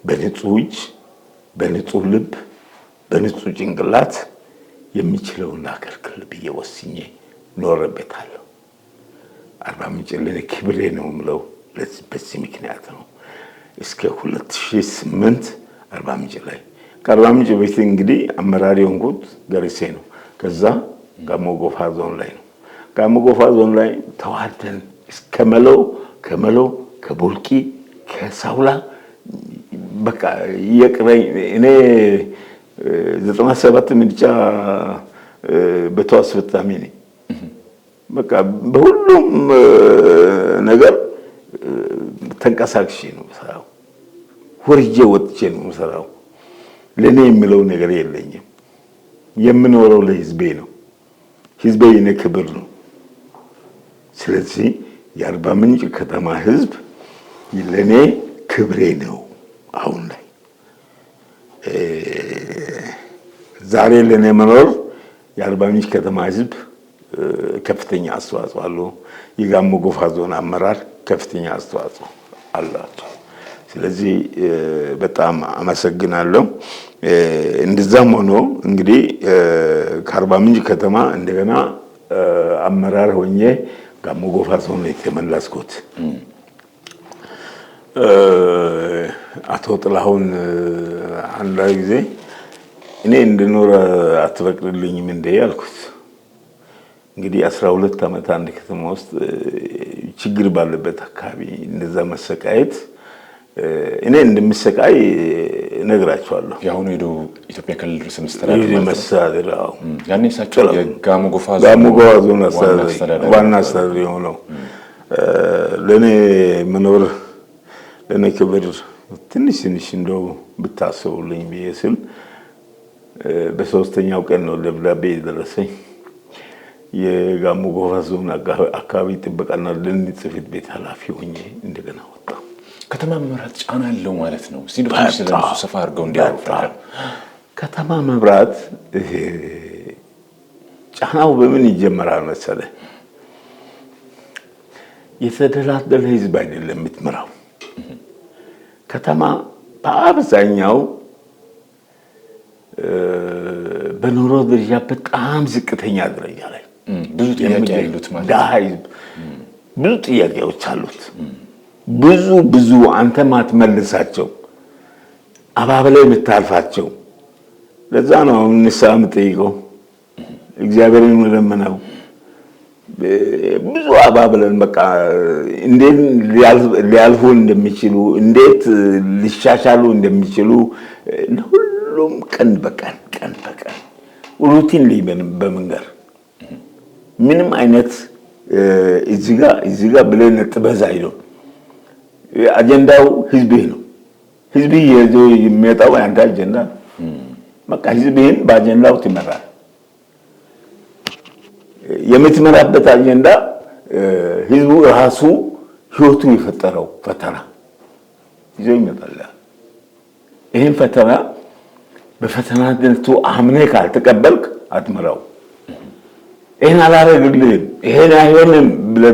በንጹህ እጅ፣ በንጹህ ልብ፣ በንጹህ ጭንቅላት የሚችለውን ላገልግል ብዬ ወስኜ ኖሬበታለሁ። አርባ ምንጭ ለኔ ክብሬ ነው የምለው በዚህ ምክንያት ነው። እስከ 2008 አርባ ምንጭ ላይ ከአርባ ምንጭ በፊት እንግዲህ አመራር የሆንኩት ገርሴ ነው። ከዛ ጋሞ ጎፋ ዞን ላይ ነው። ጋሞ ጎፋ ዞን ላይ ተዋርደን እስከ ከመሎ ከቦልቂ ከሳውላ በቃ የቅረኝ እኔ 97 ምርጫ በተዋስ ፈጻሚ ነኝ። በቃ በሁሉም ነገር ተንቀሳቅሼ ነው የምሰራው። ወርጄ ወጥቼ ነው የምሰራው። ለኔ የሚለው ነገር የለኝም። የምኖረው ለህዝቤ ነው። ህዝቤ የኔ ክብር ነው። ስለዚህ የአርባ ምንጭ ከተማ ህዝብ ለኔ ክብሬ ነው። አሁን ላይ ዛሬ ለኔ መኖር የአርባ ምንጭ ከተማ ህዝብ ከፍተኛ አስተዋጽኦ አለው። የጋሞ ጎፋ ዞን አመራር ከፍተኛ አስተዋጽኦ አላቸው። ስለዚህ በጣም አመሰግናለሁ። እንደዛም ሆኖ እንግዲህ ከአርባ ምንጭ ከተማ እንደገና አመራር ሆኜ ጋሞ ጎፋ ዞን የተመለስኩት አቶ ጥላሁን አንድ ጊዜ እኔ እንድኖር አትፈቅድልኝም እንዴ ያልኩት። እንግዲህ 12 ዓመት አንድ ከተማ ውስጥ ችግር ባለበት አካባቢ እንደዛ መሰቃየት እኔ እንደምሰቃይ ነግራቸዋለሁ። ያሁኑ ኢትዮጵያ ክልል ርዕሰ መስተዳድር መስተዳድር ያኔ እሳቸው የጋሞ ጎፋ ዞን ዋና አስተዳዳሪ የሆነው ለኔ መኖር ለኔ ክብር ትንሽ እንደው ብታስቡልኝ ብዬ ስል በሶስተኛው ቀን ነው ደብዳቤ የደረሰኝ። የጋሞ ጎፋ ዞን አካባቢ ጥበቃና ደህንነት ጽሕፈት ቤት ኃላፊ ሆኜ እንደገና ወጣሁ። ከተማ መብራት ጫና አለው ማለት ነው። እስቲ ስለነሱ ሰፋ አድርገው እንዲያወሩ። ከተማ መብራት ጫናው በምን ይጀምራል መሰለህ? የተደላደለ ህዝብ አይደለም የምትመራው። ከተማ በአብዛኛው በኑሮ ደረጃ በጣም ዝቅተኛ ደረጃ ላይ ብዙ ጥያቄ ያሉት ማለት ህዝብ ብዙ ጥያቄዎች አሉት። ብዙ አንተ ማትመልሳቸው አባብለህ የምታልፋቸው። ለዛ ነው ንስሐ የምጠይቀው እግዚአብሔርን ለምነው ብዙ አባብለን በቃ እንዴት ሊያልፉ እንደሚችሉ እንዴት ሊሻሻሉ እንደሚችሉ ሁሉም ቀን በቀን ሩቲን በመንገር ምንም አይነት እዚህ ጋር ብለን ጥበዛ አይደለም። አጀንዳው ህዝብ ነው። ህዝብ ይዞ የሚመጣው አንተ አጀንዳ በቃ ህዝብህን በአጀንዳው ትመራለህ። የምትመራበት አጀንዳ ህዝቡ ራሱ ህይወቱ የፈጠረው ፈተና ይዞ ይመጣል። ይሄን ፈተና በፈተናነቱ አምነህ ካልተቀበልክ አትመራው። ይሄን አላደርግልህም ይሄን አይሆንም ብለህ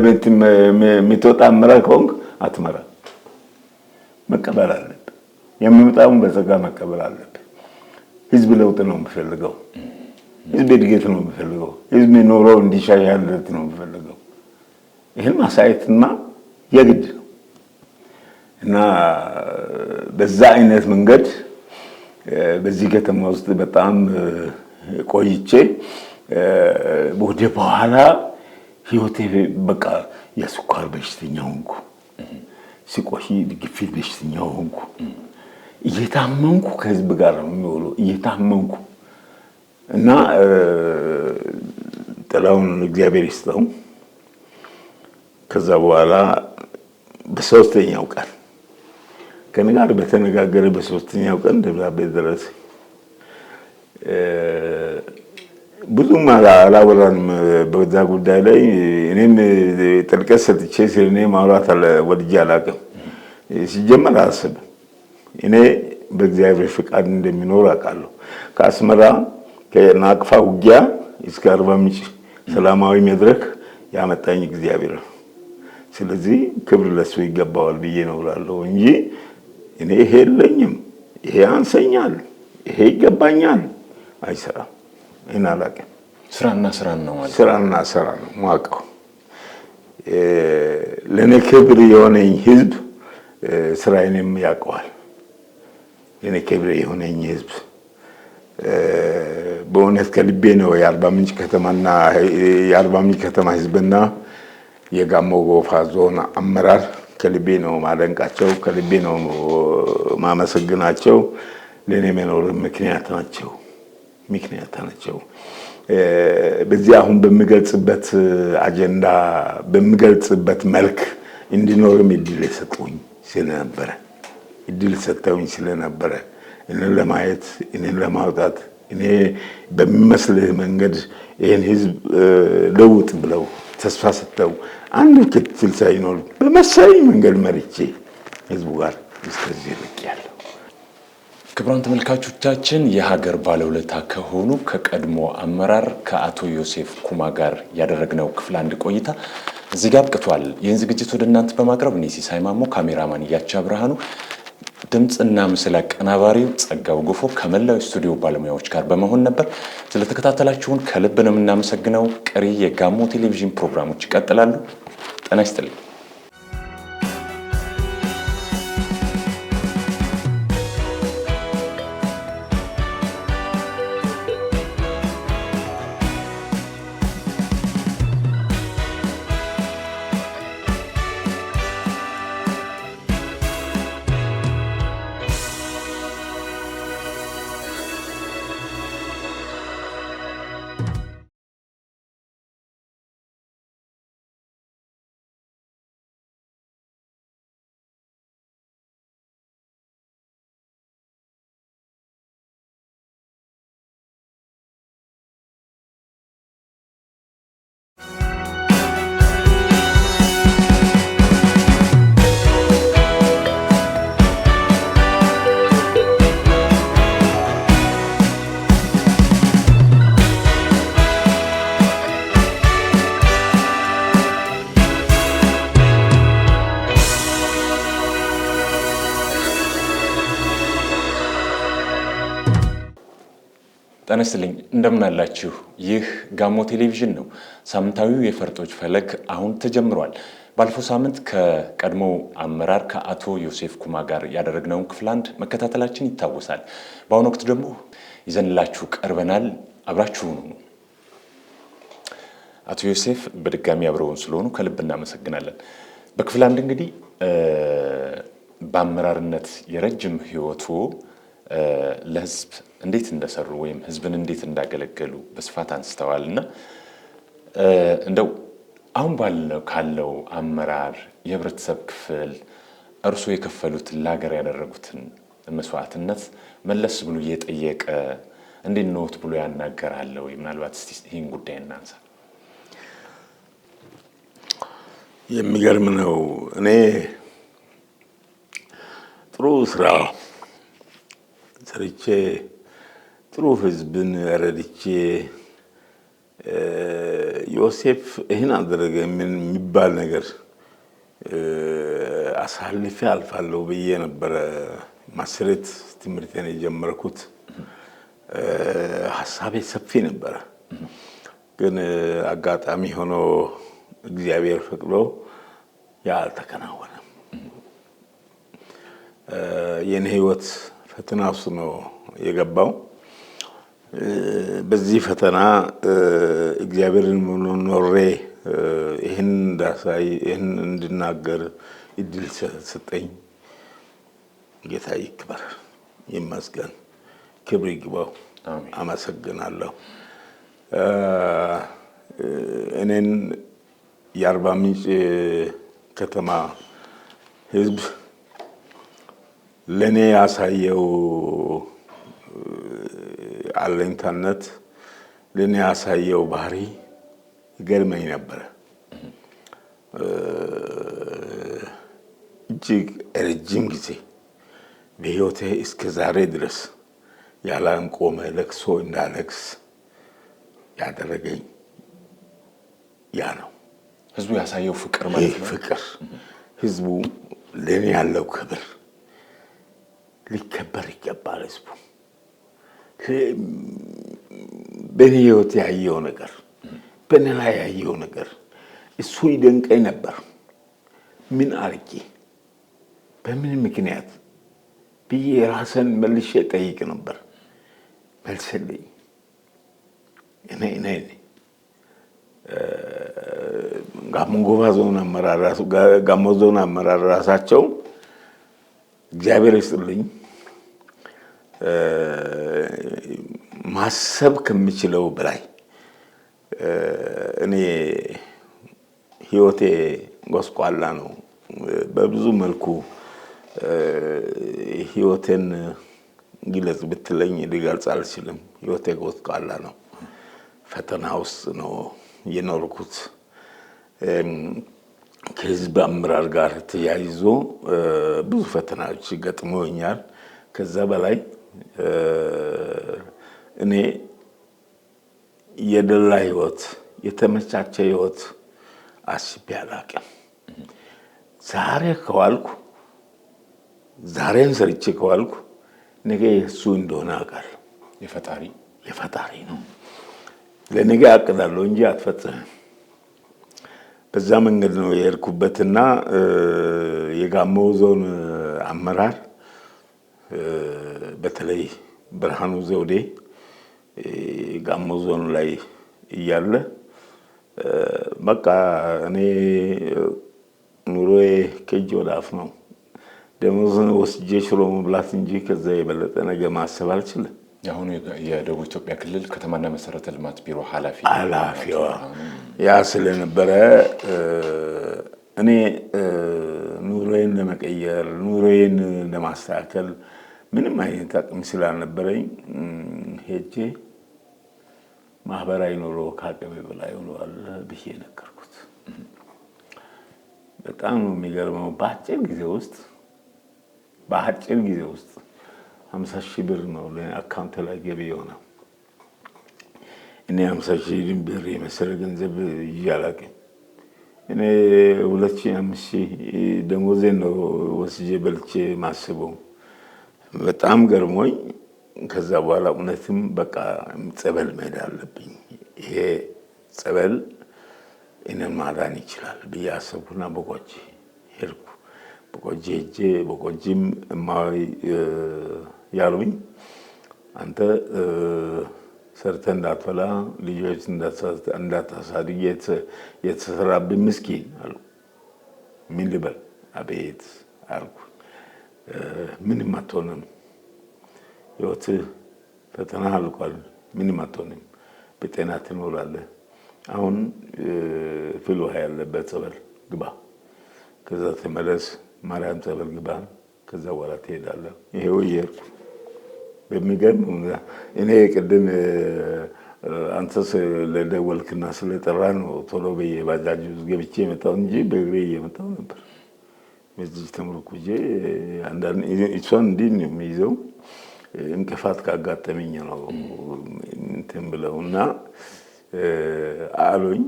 የምትወጣ አመራር ከሆንክ አትመራ። መቀበል አለብህ። የሚመጣውን በጸጋ መቀበል አለብህ። ህዝብ ለውጥ ነው የሚፈልገው። ህዝብ እድገት ነው የሚፈልገው። ህዝብ ኖሮው እንዲሻሻልለት ነው የሚፈልገው። ይሄን ማሳየትና የግድ ነው እና በዛ አይነት መንገድ በዚህ ከተማ ውስጥ በጣም ቆይቼ ወደ በኋላ ህይወቴ በቃ የስኳር በሽተኛ ሆንኩ። ሲቆይ ግፊት በሽተኛ ሆንኩ። እየታመምኩ ከህዝብ ጋር ነው የሚውለው እየታመምኩ እና ጥላውን እግዚአብሔር ይስጠው። ከዛ በኋላ በሶስተኛው ቀን ከኔ ጋር በተነጋገረ በሶስተኛው ቀን ደብዳቤ ደረሰ። ብዙም አላወራንም በዛ ጉዳይ ላይ። እኔም ጥልቀት ሰጥቼ ስለኔ ማውራት ወድጄ አላውቅም። ሲጀመር አላስብም። እኔ በእግዚአብሔር ፍቃድ እንደሚኖር አውቃለሁ። ከአስመራ ከናቅፋ ውጊያ እስከ አርባ ምንጭ ሰላማዊ መድረክ ያመጣኝ እግዚአብሔር ነው። ስለዚህ ክብር ለሱ ይገባዋል ብዬ ነው እላለሁ እንጂ እኔ ይሄ የለኝም፣ ይሄ አንሰኛል፣ ይሄ ይገባኛል አይሰራም። ይሄን አላውቅም። ስራና ነው ማለት ስራና ስራ ነው ማውቀው። ለኔ ክብር የሆነኝ ህዝብ ስራዬንም ያውቀዋል። ለኔ ክብር የሆነኝ ህዝብ በእውነት ከልቤ ነው። የአርባ ምንጭ ከተማ ህዝብና የጋሞ ጎፋ ዞን አመራር ከልቤ ነው ማደንቃቸው፣ ከልቤ ነው ማመሰግናቸው። ለኔ መኖር ምክንያት ናቸው። በዚህ አሁን በሚገልጽበት አጀንዳ በሚገልጽበት መልክ እንዲኖርም እድል ሰጠውኝ ስለነበረ እኔን ለማየት እኔን ለማውጣት እኔ በሚመስልህ መንገድ ይህን ህዝብ ለውጥ ብለው ተስፋ ሰጥተው አንድ ክትትል ሳይኖር በመሰለኝ መንገድ መርቼ ህዝቡ ጋር እስከዚህ ልቄያለሁ። ክቡራን ተመልካቾቻችን የሀገር ባለውለታ ከሆኑ ከቀድሞ አመራር ከአቶ ዮሴፍ ኩማ ጋር ያደረግነው ክፍል አንድ ቆይታ እዚህ ጋር አብቅቷል። ይህን ዝግጅት ወደ እናንተ በማቅረብ እኔ ሲሳይ ማሞ፣ ካሜራማን እያቻ ብርሃኑ፣ ድምፅና ምስል አቀናባሪው ጸጋው ጎፎ ከመላው ስቱዲዮ ባለሙያዎች ጋር በመሆን ነበር። ስለተከታተላችሁን ከልብ ነው የምናመሰግነው። ቀሪ የጋሞ ቴሌቪዥን ፕሮግራሞች ይቀጥላሉ። ጤና ይስጥልኝ። ጤና ይስጥልኝ እንደምን አላችሁ? ይህ ጋሞ ቴሌቪዥን ነው። ሳምንታዊው የፈርጦች ፈለግ አሁን ተጀምሯል። ባለፈው ሳምንት ከቀድሞው አመራር ከአቶ ዮሴፍ ኩማ ጋር ያደረግነውን ክፍል አንድ መከታተላችን ይታወሳል። በአሁኑ ወቅት ደግሞ ይዘንላችሁ ቀርበናል። አብራችሁኑ ነው። አቶ ዮሴፍ በድጋሚ አብረውን ስለሆኑ ከልብ እናመሰግናለን። በክፍል አንድ እንግዲህ በአመራርነት የረጅም ህይወቱ ለህዝብ እንዴት እንደሰሩ ወይም ህዝብን እንዴት እንዳገለገሉ በስፋት አንስተዋል እና እንደው አሁን ካለው አመራር የህብረተሰብ ክፍል እርሱ የከፈሉትን ለሀገር ያደረጉትን መስዋዕትነት መለስ ብሎ እየጠየቀ እንዴት ነዎት ብሎ ያናገራል ወይ? ምናልባት እስቲ ይህን ጉዳይ እናንሳ። የሚገርም ነው። እኔ ጥሩ ስራ ሰርቼ ጥሩ ህዝብን ረድቼ ዮሴፍ ይህን አደረገ የሚባል ነገር አሳልፌ አልፋለሁ ብዬ ነበረ ማስረት ትምህርቴን የጀመርኩት። ሀሳቤ ሰፊ ነበረ፣ ግን አጋጣሚ ሆኖ እግዚአብሔር ፈቅዶ ያ አልተከናወነም። የኔ ህይወት ፈተና ውስጥ ነው የገባው። በዚህ ፈተና እግዚአብሔርን ኖሬ ይህን እንዳሳይ ይህን እንድናገር እድል ሰጠኝ። ጌታ ይክበር ይመስገን፣ ክብር ይግባው። አመሰግናለሁ። እኔን የአርባ ምንጭ ከተማ ህዝብ ለኔ ያሳየው አለኝታነት፣ ለኔ ያሳየው ባህሪ ይገርመኝ ነበር። እጅግ ረጅም ጊዜ በህይወቴ እስከ ዛሬ ድረስ ያላንቆመ ለቅሶ እንዳለቅስ ያደረገኝ ያ ነው። ህዝቡ ያሳየው ፍቅር ማለት ነው። ፍቅር፣ ህዝቡ ለኔ ያለው ክብር ሊከበር ይገባል። ህዝቡ በኔ ህይወት ያየው ነገር፣ በኔ ላይ ያየው ነገር እሱ ይደንቀኝ ነበር። ምን አርጌ በምን ምክንያት ብዬ ራስን መልሼ ጠይቅ ነበር። መልሰልኝ እኔ ጋሞ ዞን አመራር ራሳቸው እግዚአብሔር ይስጥልኝ ማሰብ ከምችለው በላይ እኔ ህይወቴ ጎስቋላ ነው። በብዙ መልኩ ህይወቴን ግለጽ ብትለኝ ሊገልጽ አልችልም። ህይወቴ ጎስቋላ ነው። ፈተና ውስጥ ነው የኖርኩት። ከህዝብ አመራር ጋር ተያይዞ ብዙ ፈተናዎች ገጥመውኛል። ከዛ በላይ እኔ የደላ ህይወት፣ የተመቻቸ ህይወት አስቤ አላውቅም። ዛሬ ከዋልኩ፣ ዛሬን ሰርቼ ከዋልኩ ነገ የእሱ እንደሆነ አውቃለሁ። የፈጣሪ ነው። ለነገ አቅዳለሁ እንጂ አትፈጽምም። በዛ መንገድ ነው የሄድኩበትና የጋሞ ዞን አመራር በተለይ ብርሃኑ ዘውዴ ጋሞ ዞን ላይ እያለ በቃ እኔ ኑሮዬ ከእጅ ወደ አፍ ነው። ደሞዝን ወስጄ ሽሮ መብላት እንጂ ከዛ የበለጠ ነገር ማሰብ አልችልም። አሁን የደቡብ ኢትዮጵያ ክልል ከተማና መሰረተ ልማት ቢሮ ኃላፊዋ ያ ስለነበረ እኔ ኑሮዬን ለመቀየር ኑሮዬን ለማስተካከል ምንም አይነት አቅም ስላልነበረኝ ሄጄ ማህበራዊ ኑሮ ከአቅሜ በላይ ሆኗል ብዬ ነገርኩት። በጣም ነው የሚገርመው። በአጭር ጊዜ ውስጥ 50,000 ብር ነው ለአካውንት ላይ ገቢ የሆነው። እኔ 50,000 ብር የመሰለ ገንዘብ ይዤ አላውቅም። እኔ 2,000 ደሞዜን ነው ወስጄ በልቼ ማስበው። በጣም ገርሞኝ ከዛ በኋላ እውነትም በቃ ጸበል መሄድ አለብኝ። ይሄ ጸበል እኔን ማዳን ይችላል ብዬ አሰብኩና በቆጂ ሄድኩ። በቆጂ ሄጄ በቆጂም እማዊ ያሉኝ አንተ ሰርተህ እንዳትበላ ልጆች እንዳታሳድግ የተሰራብኝ ምስኪን አሉ። ምን ልበል? አቤት አልኩ። ምንም አትሆንም፣ ህይወትህ ፈተና አልቋል። ምንም አትሆንም፣ በጤና ትኖራለህ። አሁን ፍል ውሃ ያለበት ጸበል ግባ፣ ከዛ ተመለስ፣ ማርያም ጸበል ግባ፣ ከዛ በኋላ ትሄዳለህ። ይሄው እየሄድኩ በሚገርም እኔ ቅድም አንተ ስለደወልክና ስለጠራ ነው ቶሎ በየባጃጁ ገብቼ የመጣው እንጂ በእግሬ እየመጣሁ ነበር። በዚህ ተመርኩጄ አንዳንድ እሷን እንዲህ ነው የሚይዘው። እንቅፋት ካጋጠመኝ ነው እንትን ብለውና አሉኝ።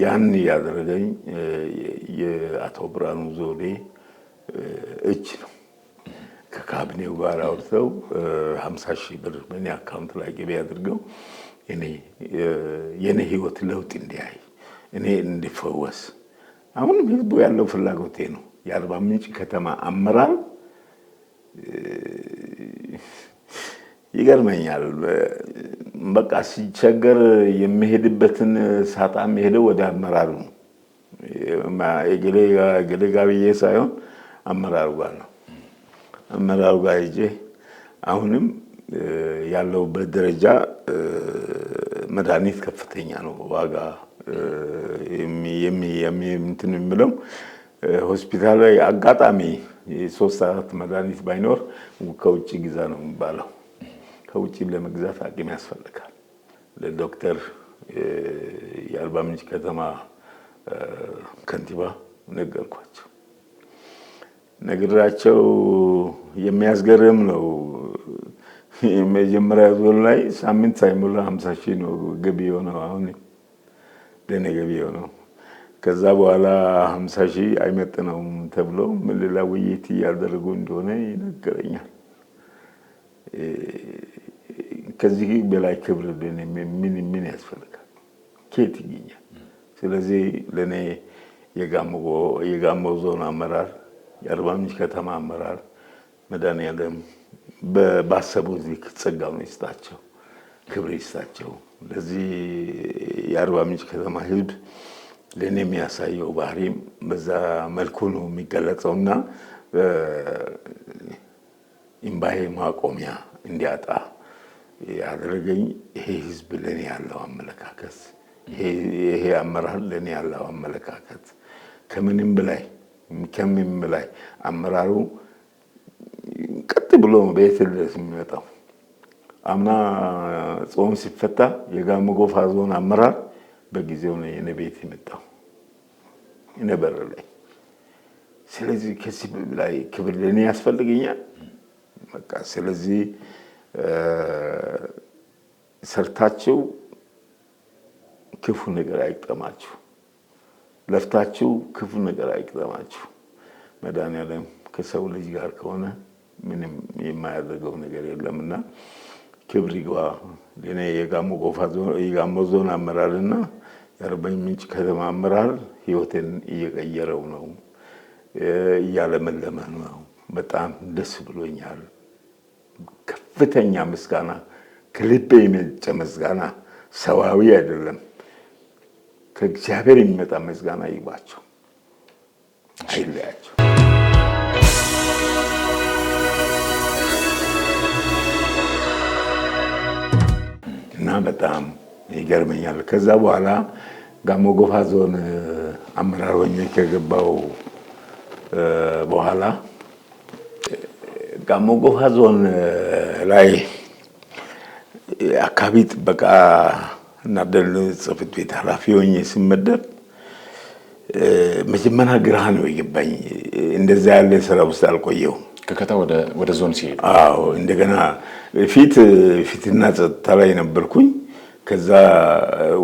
ያን ያደረገኝ የአቶ ብርሃኑ ዘውዴ እጅ ነው። ከካቢኔው ጋር አውርተው 50,000 ብር በእኔ አካውንት ላይ ገቢ አድርገው የኔ ህይወት ለውጥ እንዲያይ እኔ እንዲፈወስ አሁንም ህዝቡ ያለው ፍላጎቴ ነው። የአርባ ምንጭ ከተማ አመራር ይገርመኛል። በቃ ሲቸገር የሚሄድበትን ሳጣ የሚሄደው ወደ አመራሩ ነው። የገሌ ጋር ብዬ ሳይሆን አመራሩ ጋር ነው። አመራሩ ጋር ሄጄ አሁንም ያለውበት ደረጃ መድኃኒት ከፍተኛ ነው ዋጋ እንትን የሚለው ሆስፒታል ላይ አጋጣሚ 3-4 መድኃኒት ባይኖር ከውጭ ግዛ ነው የሚባለው። ከውጭ ለመግዛት አቅም ያስፈልጋል። ለዶክተር የአርባ ምንጭ ከተማ ከንቲባ ነገርኳቸው። ነግራቸው የሚያስገርም ነው። መጀመሪያ ዞን ላይ ሳምንት ሳይሞላ 50,000 ነው ገቢ የሆነው። አሁን ለኔ ገቢ የሆነው ከዛ በኋላ 50,000 አይመጥነውም ተብሎ ምን ሌላ ውይይት ያደረጉ እንደሆነ ይነገረኛል። ከዚህ በላይ ክብር ምን ያስፈልጋል? ከየት ይገኛል? ስለዚህ ለኔ የጋሞ ዞን አመራር የአርባ ምንጭ ከተማ አመራር መድኃኒዓለም ባሰቡት ጸጋውን ይስጣቸው፣ ክብር ይስጣቸው። ለዚህ የአርባ ምንጭ ከተማ ህዝብ ለኔ የሚያሳየው ባህሪም በዛ መልኩ ነው የሚገለጸውና ኢምባዬ ማቆሚያ እንዲያጣ ያደረገኝ ይሄ ህዝብ ለኔ ያለው አመለካከት፣ ይሄ አመራር ለኔ ያለው አመለካከት ከምንም በላይ አመራሩ ቀጥ ብሎ ቤት ድረስ የሚመጣው። አምና ጾም ሲፈታ የጋሞ ጎፋ ዞን አመራር በጊዜው ነው የኔ ቤት የመጣው እኔ በር ላይ። ስለዚህ ከዚህ በላይ ክብር ለኔ ያስፈልገኛል። በቃ ስለዚህ ሰርታችሁ ክፉ ነገር አይቅጠማችሁ፣ ለፍታችሁ ክፉ ነገር አይቅጠማችሁ። መድኃኒዓለም ከሰው ልጅ ጋር ከሆነ ምንም የማያደርገው ነገር የለምና ክብር ይግባ። ለኔ የጋሞ ዞን አመራርና የአርባ ምንጭ ከተማ አመራር ህይወቴን እየቀየረው ነው፣ እያለመለመ ነው። በጣም ደስ ብሎኛል። ከፍተኛ ምስጋና፣ ከልቤ የመነጨ ምስጋና፣ ሰዋዊ አይደለም፣ ከእግዚአብሔር የሚመጣ ምስጋና ይግባቸው፣ አይለያቸው። እና በጣም ይገርመኛል። ከዛ በኋላ ጋሞ ጎፋ ዞን አመራር ሆኜ ከገባው በኋላ ጋሞ ጎፋ ዞን ላይ አካባቢ ጥበቃ እና ደህንነት ጽሕፈት ቤት ኃላፊ ሆኜ ስመደብ መጀመሪያ ግራ ነው የገባኝ። እንደዛ ያለ ስራ ውስጥ አልቆየሁም። ከከታ ወደ ዞን ሲሄድ አዎ፣ እንደገና ፊትና ጸጥታ ላይ ነበርኩኝ። ከዛ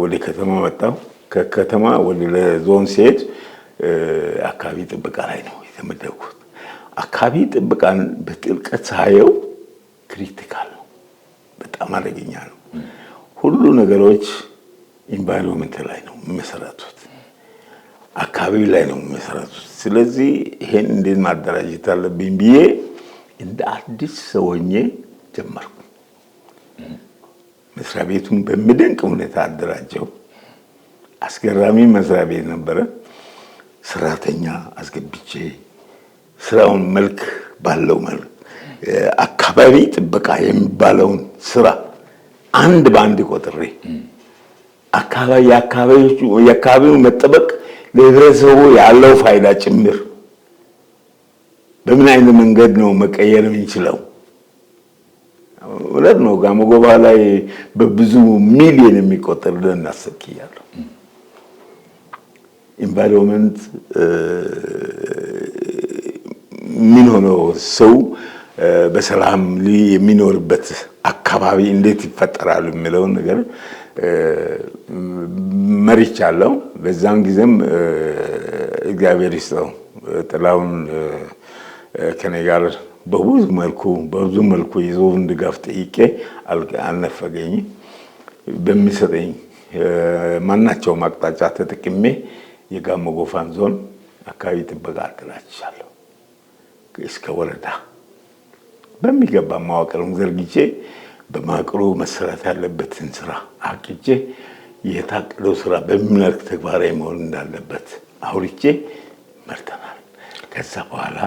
ወደ ከተማ መጣሁ። ከከተማ ወደ ዞን ሲሄድ አካባቢ ጥበቃ ላይ ነው የተመደብኩት። አካባቢ ጥበቃን በጥልቀት ሳየው ክሪቲካል ነው፣ በጣም አደገኛ ነው። ሁሉ ነገሮች ኢንቫይሮንመንት ላይ ነው የሚመሰረቱት፣ አካባቢ ላይ ነው የሚመሰረቱት። ስለዚህ ይሄን እንዴት ማደራጀት አለብኝ ብዬ እንደ አዲስ ሰውኜ ጀመርኩ። መስሪያ ቤቱን በሚደንቅ ሁኔታ አደራጀው። አስገራሚ መስሪያ ቤት ነበረ። ሰራተኛ አስገብቼ ስራውን መልክ ባለው መልክ አካባቢ ጥበቃ የሚባለውን ስራ አንድ በአንድ ቆጥሬ የአካባቢው መጠበቅ ለህብረተሰቡ ያለው ፋይዳ ጭምር በምን አይነት መንገድ ነው መቀየር የምንችለው? እውነት ነው። ጋሞ ጎፋ ላይ በብዙ ሚሊዮን የሚቆጠር ደን አሰክያለሁ። ኢንቫይሮንመንት ምን ሆኖ ሰው በሰላም የሚኖርበት አካባቢ እንዴት ይፈጠራል የሚለውን ነገር መሪቻለሁ። በዛን ጊዜም እግዚአብሔር ይስጠው ጥላውን ከኔ ጋር በብዙ መልኩ ይዞን ድጋፍ ጠይቄ አልነፈገኝም። በሚሰጠኝ ማናቸውም አቅጣጫ ተጠቅሜ የጋሞ ጎፋን ዞን አካባቢ ጥበቃ አደራጅቻለሁ። እስከ ወረዳ በሚገባ መዋቅሩን ዘርግቼ በመዋቅሩ መሰራት ያለበትን ስራ አቅጄ የታቀደው ስራ በምን መልክ ተግባራዊ መሆን እንዳለበት አውርቼ መርተናል። ከዛ በኋላ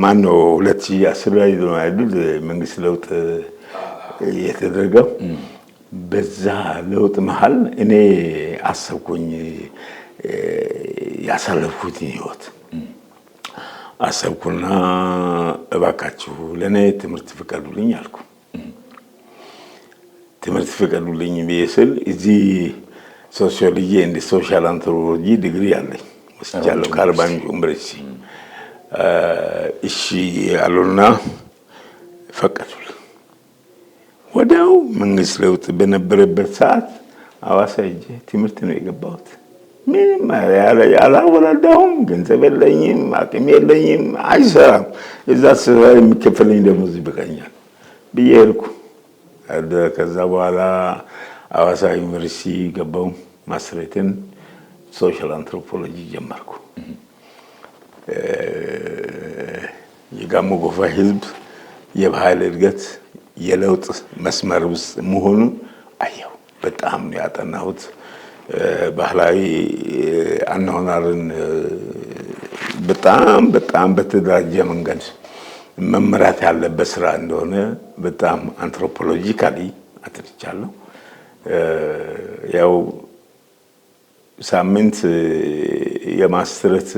2010 ላይ ነው አይደል መንግስት ለውጥ የተደረገው። በዛ ለውጥ መሃል እኔ አሰብኩኝ ያሳለፍኩት ህይወት አሰብኩና እባካችሁ ለኔ ትምህርት ፍቀዱልኝ አልኩ። ትምህርት ፍቀዱልኝ ብዬስል እዚህ ሶሲዮሎጂ እንደ ሶሻል አንትሮፖሎጂ ዲግሪ አለኝ ወስጃለሁ ከአርባ ምንጭ ዩኒቨርሲቲ። እሺ አሉና ፈቀዱልኝ። ወዲያው መንግስት ለውጥ በነበረበት ሰዓት ሐዋሳ ሄጄ ትምህርት ነው የገባሁት። ምንም ያላወላዳሁም፣ ገንዘብ የለኝም፣ አቅም የለኝም፣ አይሰራም። እዛ ስራ የሚከፈለኝ ደሞዝ ይበቃኛል ብዬ ሄድኩ። ከዛ በኋላ ሐዋሳ ዩኒቨርሲቲ ገባሁ። ማስተሬትን ሶሻል አንትሮፖሎጂ ጀመርኩ። የጋሞ ጎፋ ህዝብ የባህል እድገት የለውጥ መስመር ውስጥ መሆኑን አየሁ። በጣም ያጠናሁት ባህላዊ አኗኗርን በጣም በተደራጀ መንገድ መመራት ያለበት ስራ እንደሆነ በጣም አንትሮፖሎጂካሊ አጥንቻለሁ። ያው ሳምንት የማስተርስ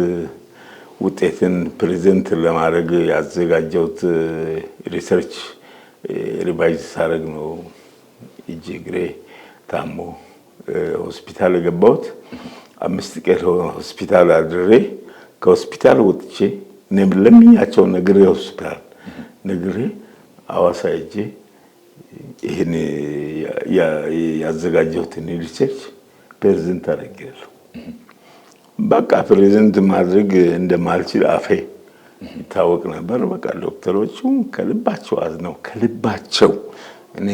ውጤትን ፕሬዘንት ለማድረግ ያዘጋጀሁት ሪሰርች ሪቫይዝ ሳደርግ ነው እጄ እግሬ ታሞ ሆስፒታል የገባሁት። 5 ቀን ሆስፒታል አድሬ ከሆስፒታል ወጥቼ ለምኛቸው ነግሬ ሆስፒታል ነግሬ ሐዋሳ ሄጄ ይሄን ያዘጋጀሁትን ሪሰርች ፕሬዘንት አደረግኩ። በቃ ፕሬዘንት ማድረግ እንደማልችል አፌ ይታወቅ ነበር። በቃ ዶክተሮቹ ከልባቸው አዝነው ከልባቸው እኔ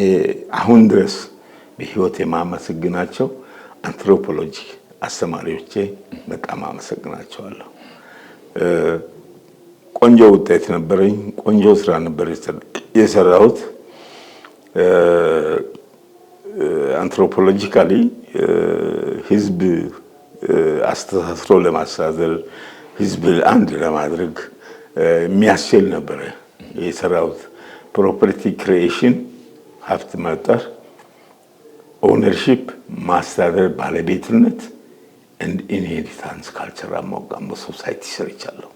አሁን ድረስ በህይወት የማመሰግናቸው አንትሮፖሎጂ አስተማሪዎቼ በጣም አመሰግናቸዋለሁ። ቆንጆ ውጤት ነበረኝ። ቆንጆ ስራ ነበር የሰራሁት። አንትሮፖሎጂካሊ ህዝብ አስተሳስሮ ለማስተዳደር ህዝብ አንድ ለማድረግ የሚያስችል ነበረ የሰራሁት። ፕሮፐርቲ ክሪኤሽን ሀብት መፍጠር፣ ኦነርሺፕ ማስተዳደር፣ ባለቤትነት and inheritance ካልቸር አሟጋም ሶሳይቲ ሰርቻለሁ።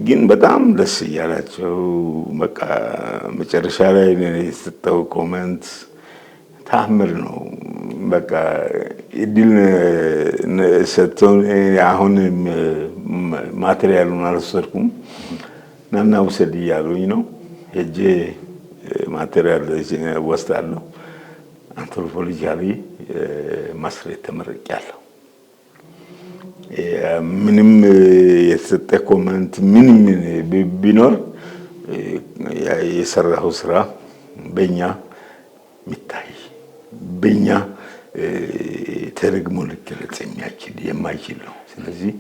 ግን በጣም ደስ እያላቸው በቃ መጨረሻ ላይ የሰጠው ኮሜንት ታምር ነው። በቃ እድል ሰጥተው አሁን ማቴሪያሉን አልወሰድኩም ናና ውሰድ እያሉኝ ነው። ሄጄ ማቴሪያል ወስዳለሁ። አንትሮፖሎጂያሊ ማስትሬት ተመርቄያለሁ። ምንም የተሰጠ ኮመንት ምንም ቢኖር የሰራው ስራ በእኛ የሚታይ በእኛ ተረግሞ ሊገለጽ የማይችል ነው። ስለዚህ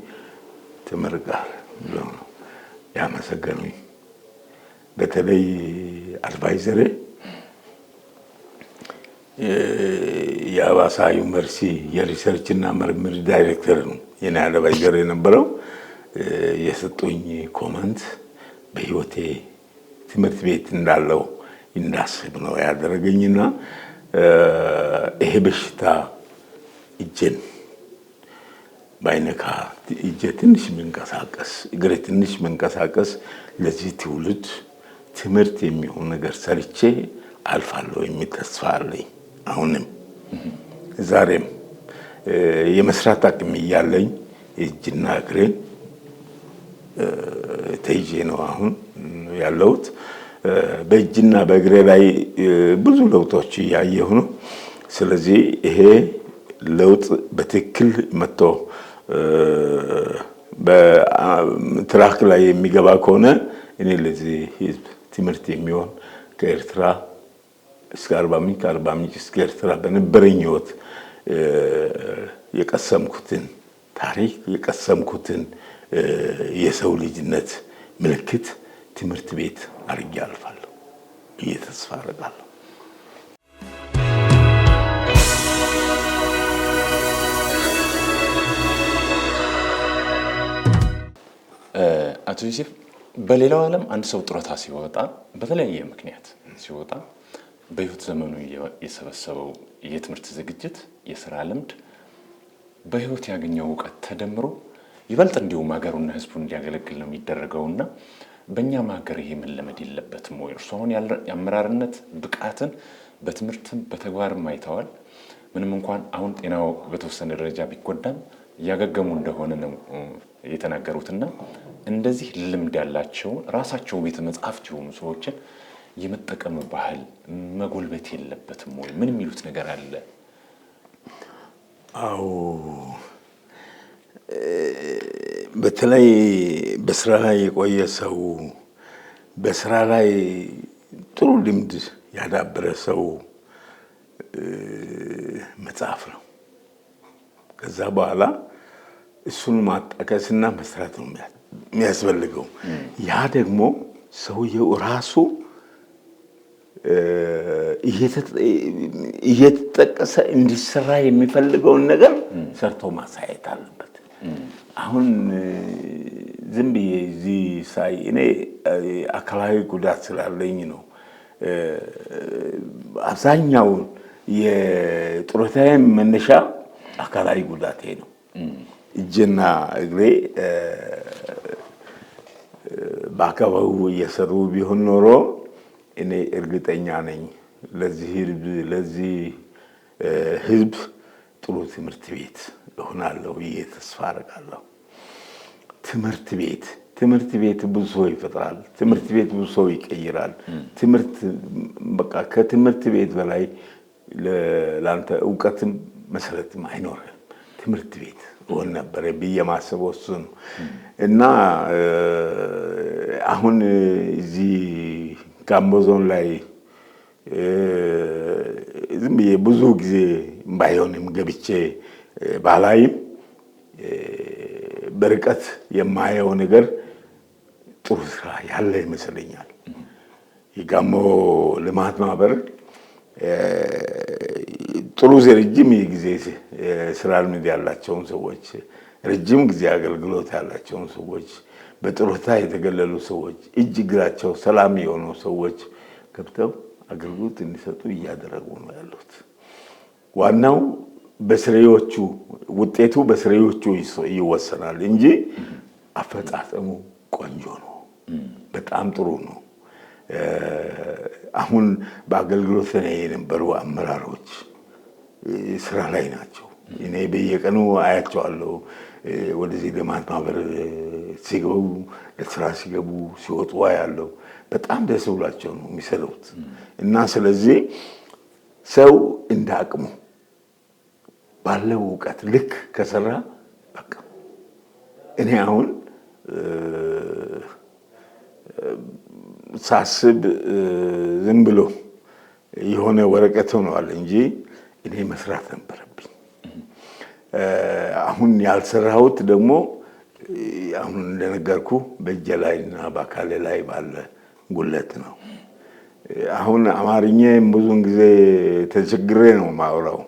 ተመርቀሃል ብለው ነው ያመሰገኑኝ። በተለይ አድቫይዘሬ የአዋሳ ዩኒቨርሲቲ የሪሰርች እና ምርምር ዳይሬክተር ነው የኔ አድቫይዘር የነበረው። የሰጡኝ ኮመንት በህይወቴ ትምህርት ቤት እንዳለው እንዳስብ ነው ያደረገኝና ይሄ በሽታ እጄን ባይነካ እጄ ትንሽ መንቀሳቀስ እግሬ ትንሽ መንቀሳቀስ ለዚህ ትውልድ ትምህርት የሚሆን ነገር ሰርቼ አልፋለሁ የሚል ተስፋ አለኝ። አሁንም ዛሬም የመስራት አቅም እያለኝ እጅና እግሬን ተይዤ ነው አሁን ያለሁት። በእጅና በእግሬ ላይ ብዙ ለውጦች እያየሁ ነው። ስለዚህ ይሄ ለውጥ በትክክል መጥቶ በትራክ ላይ የሚገባ ከሆነ እኔ ለዚህ ህዝብ ትምህርት የሚሆን ከኤርትራ እስከ አርባ ምንጭ ከአርባ ምንጭ እስከ ኤርትራ በነበረኝ ህይወት የቀሰምኩትን ታሪክ የቀሰምኩትን የሰው ልጅነት ምልክት ትምህርት ቤት አድርጌ አልፋለሁ ብዬ ተስፋ አደርጋለሁ። አቶ ዮሴፍ በሌላው ዓለም አንድ ሰው ጡረታ ሲወጣ በተለያየ ምክንያት ሲወጣ በህይወት ዘመኑ የሰበሰበው የትምህርት ዝግጅት፣ የሥራ ልምድ፣ በህይወት ያገኘው ዕውቀት ተደምሮ ይበልጥ እንዲሁም ሀገሩና ህዝቡን እንዲያገለግል ነው የሚደረገውና በእኛም ሀገር ይሄ መለመድ የለበትም ወይ? እርሱ አሁን የአመራርነት ብቃትን በትምህርትም በተግባርም አይተዋል። ምንም እንኳን አሁን ጤናው በተወሰነ ደረጃ ቢጎዳም እያገገሙ እንደሆነ ነው የተናገሩትና እንደዚህ ልምድ ያላቸው ራሳቸው ቤተ መጻሕፍት የሆኑ ሰዎችን የመጠቀሙ ባህል መጎልበት የለበትም ወይ? ምን የሚሉት ነገር አለ? አዎ፣ በተለይ በስራ ላይ የቆየ ሰው በስራ ላይ ጥሩ ልምድ ያዳበረ ሰው መጽሐፍ ነው። ከዛ በኋላ እሱን ማጣቀስና መስራት ነው የሚያስፈልገው። ያ ደግሞ ሰውየው ራሱ እየተጠቀሰ እንዲሰራ የሚፈልገውን ነገር ሰርቶ ማሳየት አለበት። አሁን ዝም ብዬ እዚህ ሳይ እኔ አካላዊ ጉዳት ስላለኝ ነው አብዛኛው የጡረታዬ መነሻ አካላዊ ጉዳቴ ነው። እጄና እግሬ በአካባቢው እየሰሩ ቢሆን ኖሮ እኔ እርግጠኛ ነኝ ለዚህ ህዝብ ጥሩ ትምህርት ቤት እሆናለሁ ብዬ ተስፋ አደርጋለሁ። ትምህርት ቤት ብዙ ሰው ይፈጥራል። ትምህርት ቤት ብዙ ሰው ይቀይራል። ትምህርት በቃ ከትምህርት ቤት በላይ ለአንተ እውቀትም መሰረትም አይኖርም። ትምህርት ቤት ሆነ ነበር ብዬ ማሰበው እሱ ነው። እና አሁን እዚህ ጋምቦ ዞን ላይ ዝም ብዬ ብዙ ጊዜ ባይሆንም ገብቼ ባላይም በርቀት የማየው ነገር ጥሩ ስራ ያለ ይመስለኛል። የጋሞ ልማት ማህበር ጥሩ ረጅም ጊዜ ስራ ልምድ ያላቸውን ሰዎች፣ ረጅም ጊዜ አገልግሎት ያላቸውን ሰዎች፣ በጡረታ የተገለሉ ሰዎች፣ እጅ እግራቸው ሰላም የሆኑ ሰዎች ገብተው አገልግሎት እንዲሰጡ እያደረጉ ነው ያሉት። ዋናው በስሬዎቹ ውጤቱ በስሬዎቹ ይወሰናል እንጂ አፈጻጸሙ ቆንጆ ነው፣ በጣም ጥሩ ነው። አሁን በአገልግሎት ላይ የነበሩ አመራሮች ስራ ላይ ናቸው። እኔ በየቀኑ አያቸዋለሁ። ወደዚህ ልማት ማህበር ሲገቡ ለስራ ሲገቡ ሲወጡ ያለው በጣም ደስ ብሏቸው ነው የሚሰሩት። እና ስለዚህ ሰው እንዳቅሙ ባለው ዕውቀት ልክ ከሰራ በቃ እኔ አሁን ሳስብ ዝም ብሎ የሆነ ወረቀት ሆኗል እንጂ እኔ መስራት ነበረብኝ። አሁን ያልሰራሁት ደግሞ አሁን እንደነገርኩ በእጄ ላይና በአካሌ ላይ ባለ ጉለት ነው። አሁን አማርኛም ብዙን ጊዜ ተቸግሬ ነው ማውራው፣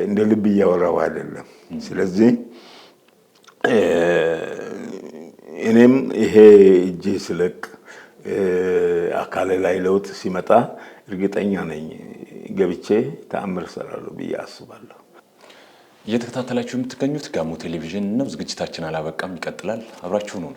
እንደ ልብ እያወራው አይደለም። ስለዚህ እኔም ይሄ እጄ ስለቅ አካሌ ላይ ለውጥ ሲመጣ እርግጠኛ ነኝ ገብቼ ተአምር እሰራለሁ ብዬ አስባለሁ። እየተከታተላችሁ የምትገኙት ጋሞ ቴሌቪዥን ነው። ዝግጅታችን አላበቃም፣ ይቀጥላል። አብራችሁ ነው።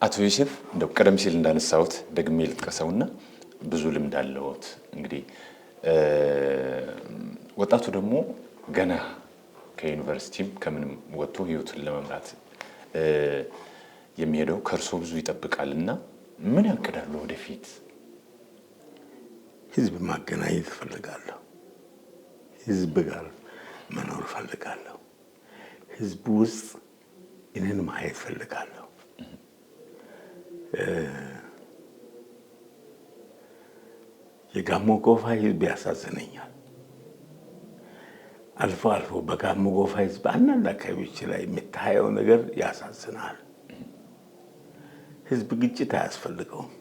አቶ ዮሴፍ እንደው ቀደም ሲል እንዳነሳሁት ደግሜ ልጥቀሰውና ብዙ ልምድ አለዎት። እንግዲህ ወጣቱ ደግሞ ገና ከዩኒቨርሲቲም ከምንም ወጥቶ ህይወቱን ለመምራት የሚሄደው ከእርሶ ብዙ ይጠብቃልና ምን ያቅዳሉ ወደፊት? ህዝብ ማገናኘት እፈልጋለሁ። ህዝብ ጋር መኖር እፈልጋለሁ። ህዝብ ውስጥ እኔን ማየት እፈልጋለሁ። የጋሞ ጎፋ ህዝብ ያሳዝነኛል። አልፎ አልፎ በጋሞ ጎፋ ህዝብ አንዳንድ አካባቢዎች ላይ የምታየው ነገር ያሳዝናል። ህዝብ ግጭት አያስፈልገውም።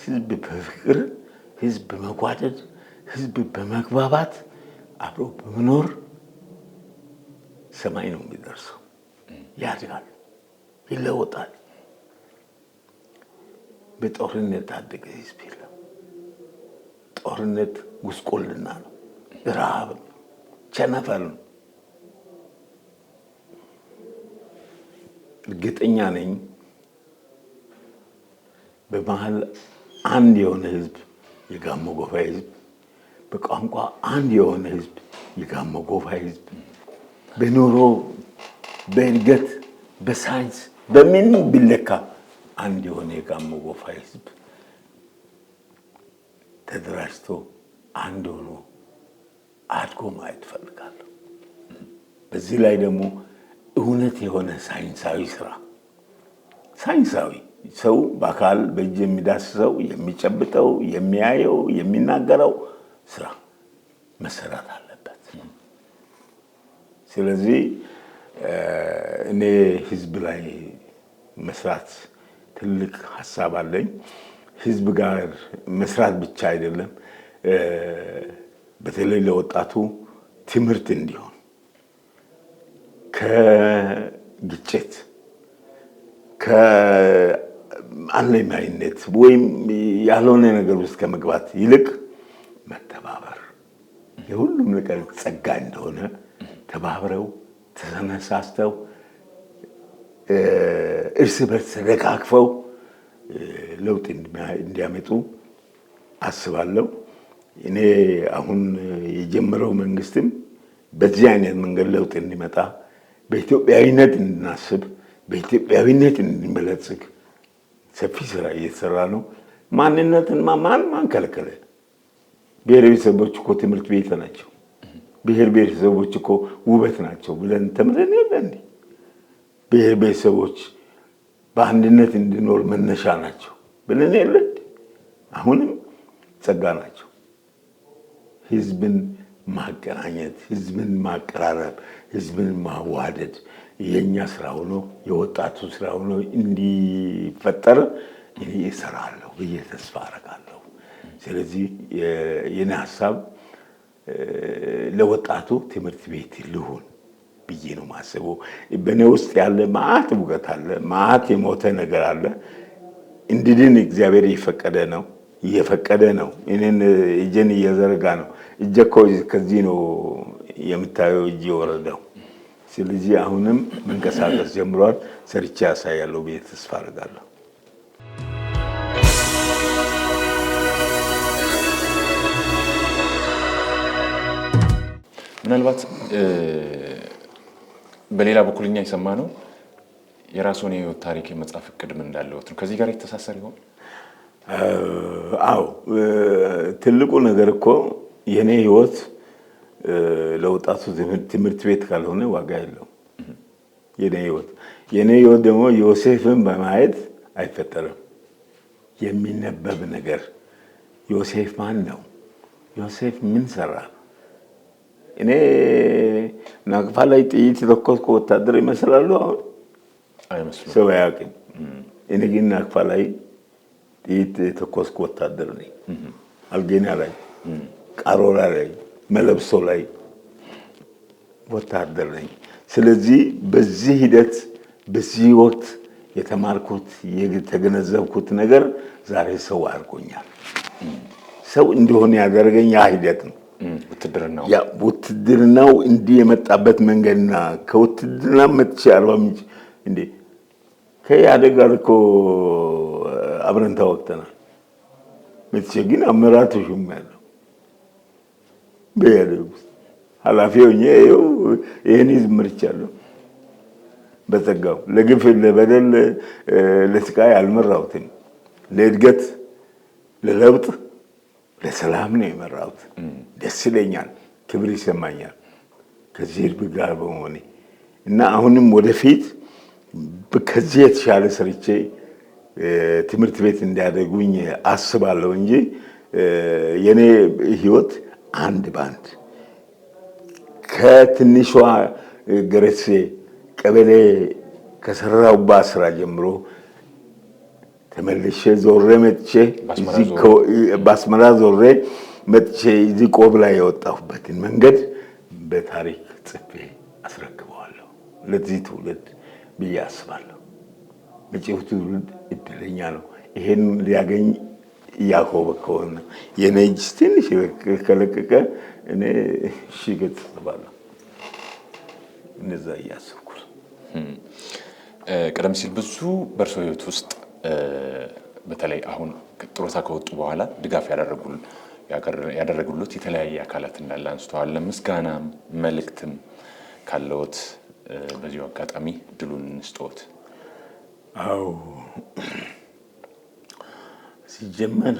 ህዝብ በፍቅር፣ ህዝብ በመጓደድ፣ ህዝብ በመግባባት አብሮ በመኖር ሰማይ ነው የሚደርሰው። ያድጋል፣ ይለወጣል። በጦርነት አደገ ህዝብ የለም። ጦርነት ጉስቁልና ነው፣ ረሃብ ነው፣ ቸነፈር ነው። እርግጠኛ ነኝ በመሀል አንድ የሆነ ህዝብ የጋሞ ጎፋ ህዝብ፣ በቋንቋ አንድ የሆነ ህዝብ የጋሞ ጎፋ ህዝብ፣ በኑሮ በእድገት በሳይንስ በምን ቢለካ አንድ የሆነ የጋሞ ጎፋ ህዝብ ተደራጅቶ አንድ ሆኖ አድጎ ማየት እፈልጋለሁ። በዚህ ላይ ደግሞ እውነት የሆነ ሳይንሳዊ ስራ፣ ሳይንሳዊ ሰው በአካል በእጅ የሚዳስሰው የሚጨብጠው የሚያየው የሚናገረው ስራ መሰራት አለበት። ስለዚህ እኔ ህዝብ ላይ መስራት ትልቅ ሀሳብ አለኝ። ህዝብ ጋር መስራት ብቻ አይደለም፣ በተለይ ለወጣቱ ትምህርት እንዲሆን ከግጭት ከአለማይነት ወይም ያልሆነ ነገር ውስጥ ከመግባት ይልቅ መተባበር የሁሉም ነገር ጸጋ እንደሆነ ተባብረው ተነሳስተው እርስ በርስ ተደጋግፈው ለውጥ እንዲያመጡ አስባለሁ። እኔ አሁን የጀመረው መንግስትም በዚህ አይነት መንገድ ለውጥ እንዲመጣ በኢትዮጵያዊነት እንድናስብ በኢትዮጵያዊነት እንድንበለጽግ ሰፊ ስራ እየተሰራ ነው። ማንነትን ማን ከለከለ? ብሔር ብሔረሰቦች እኮ ትምህርት ቤት ናቸው። ብሔር ብሔረሰቦች እኮ ውበት ናቸው ብለን ተምረን የለ እንዴ? ብሔር ብሔረሰቦች በአንድነት እንዲኖር መነሻ ናቸው ብለን የለ እንዴ? አሁንም ጸጋ ናቸው። ህዝብን ማገናኘት፣ ህዝብን ማቀራረብ፣ ህዝብን ማዋደድ የኛ ስራ ሆኖ የወጣቱ ስራ ሆኖ እንዲፈጠር እኔ እሰራለሁ ብዬ ተስፋ አደርጋለሁ። ስለዚህ የኔ ሀሳብ ለወጣቱ ትምህርት ቤት ልሁን ብዬ ነው ማስበው። በእኔ ውስጥ ያለ ማአት ሙቀት አለ፣ ማአት የሞተ ነገር አለ። እንድድን እግዚአብሔር እየፈቀደ ነው። እኔን እጄን እየዘረጋ ነው። እጄ እኮ ከዚህ ነው የምታየው እጄ ወረደው። ስለዚህ አሁንም መንቀሳቀስ ጀምሯል። ሰርቼ ያሳያለሁ ብዬ ተስፋ አደርጋለሁ። ምናልባት በሌላ በኩልኛ የሰማነው የራስዎን የህይወት ታሪክ የመጻፍ እቅድም እንዳለዎት ነው። ከዚህ ጋር የተሳሰረ ይሆን? አዎ ትልቁ ነገር እኮ የኔ ህይወት ለወጣቱ ትምህርት ቤት ካልሆነ ዋጋ የለውም። የኔ ህይወት ደግሞ ዮሴፍን በማየት አይፈጠርም። የሚነበብ ነገር ዮሴፍ ማን ነው? ዮሴፍ ምን ሰራ? እኔ ናቅፋ ላይ ጥይት የተኮስኩ ወታደር ይመስላሉ? አሁን አይመስሉም። ሰው አያውቅም። እኔ ግን ናቅፋ ላይ ጥይት የተኮስኩ ወታደር ነኝ። አልጌና ላይ፣ ቃሮላ ላይ፣ መለብሶ ላይ ወታደር ነኝ። ስለዚህ በዚህ ሂደት በዚህ ወቅት የተማርኩት የተገነዘብኩት ነገር ዛሬ ሰው አድርጎኛል። ሰው እንደሆነ ያደረገኝ ያ ሂደት ነው። ውትድርናው እንዲህ የመጣበት መንገድና ከውትድርና መጥቼ አርባ ምንጭ እንዴ ከኢህአዴግ ጋር እኮ አብረን ተዋግተናል። መጥቼ ግን አመራር ተሾሜያለሁ። በኢህአዴግ ውስጥ ኃላፊ ሆኜ ይህን ህዝብ መርቻለሁ። በጸጋው ለግፍ ለበደል ለስቃይ አልመራሁትም። ለእድገት ለለውጥ ለሰላም ነው የመራሁት። ደስ ይለኛል፣ ክብር ይሰማኛል ከዚህ ህዝብ ጋር በመሆኔ እና አሁንም ወደፊት ከዚህ የተሻለ ሰርቼ ትምህርት ቤት እንዲያደርጉኝ አስባለሁ እንጂ የኔ ህይወት አንድ ባንድ ከትንሿ ገረሴ ቀበሌ ከሰራሁባት ስራ ጀምሮ ተመልሼ ዞሬ መጥቼ በአስመራ ዞሬ መጥቼ እዚህ ቆብ ላይ የወጣሁበትን መንገድ በታሪክ ጽፌ አስረክበዋለሁ ለዚህ ትውልድ ብዬ አስባለሁ። መጪው ትውልድ እድለኛ ነው ይሄን ሊያገኝ እያኮበኮበ ነው። የኔ እጅ ትንሽ ከለቀቀ እኔ ገጽ ጽፋለሁ። እንደዛ እያሰብኩ ቀደም ሲል ብዙ በእርሶ ህይወት ውስጥ በተለይ አሁን ጡረታ ከወጡ በኋላ ድጋፍ ያደረጉሉት የተለያየ አካላት እንዳለ አንስተዋል። ምስጋናም መልእክትም ካለዎት በዚሁ አጋጣሚ ድሉን እንስጠዎት። አዎ ሲጀመር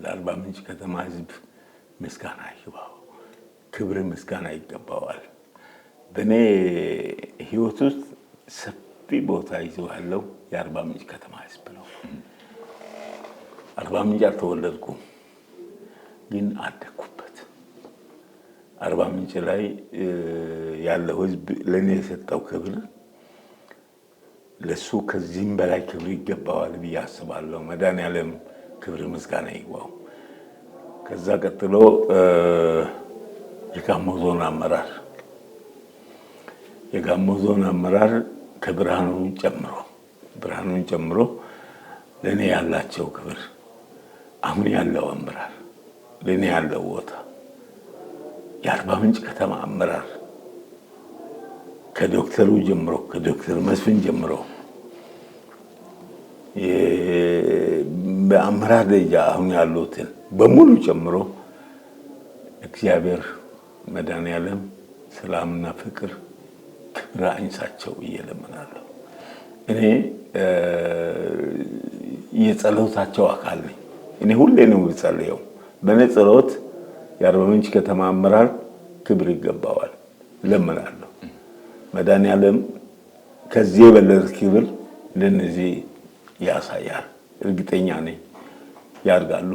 ለአርባ ምንጭ ከተማ ህዝብ ምስጋና ይገባው፣ ክብር ምስጋና ይገባዋል። በእኔ ህይወት ውስጥ ሰፊ ቦታ ይዞ ያለው የአርባ ምንጭ ከተማ ህዝብ ነው። አርባ ምንጭ አልተወለድኩም፣ ግን አደግኩበት። አርባ ምንጭ ላይ ያለው ህዝብ ለእኔ የሰጠው ክብር ለሱ ከዚህም በላይ ክብር ይገባዋል ብዬ አስባለሁ። መድኃኔዓለም ክብር ምስጋና ይግባው። ከዛ ቀጥሎ የጋሞ ዞን አመራር ከብርሃኑን ጨምሮ ለእኔ ያላቸው ክብር፣ አሁን ያለው አመራር ለእኔ ያለው ቦታ፣ የአርባ ምንጭ ከተማ አመራር ከዶክተሩ ጀምሮ ከዶክተር መስፍን ጀምሮ በአመራር ደረጃ አሁን ያሉትን በሙሉ ጨምሮ እግዚአብሔር መድኃኔዓለም ሰላምና ፍቅር ክብር አይንሳቸው እየለመናለሁ። እኔ የጸሎታቸው አካል ነኝ። እኔ ሁሌ ነው የምጸልየው። በእኔ ጸሎት የአርባ ምንጭ ከተማ አመራር ክብር ይገባዋል እለምናለሁ። መድኃኔዓለም ከዚህ የበለጠ ክብር ለነዚህ ያሳያል። እርግጠኛ ነኝ ያርጋሉ፣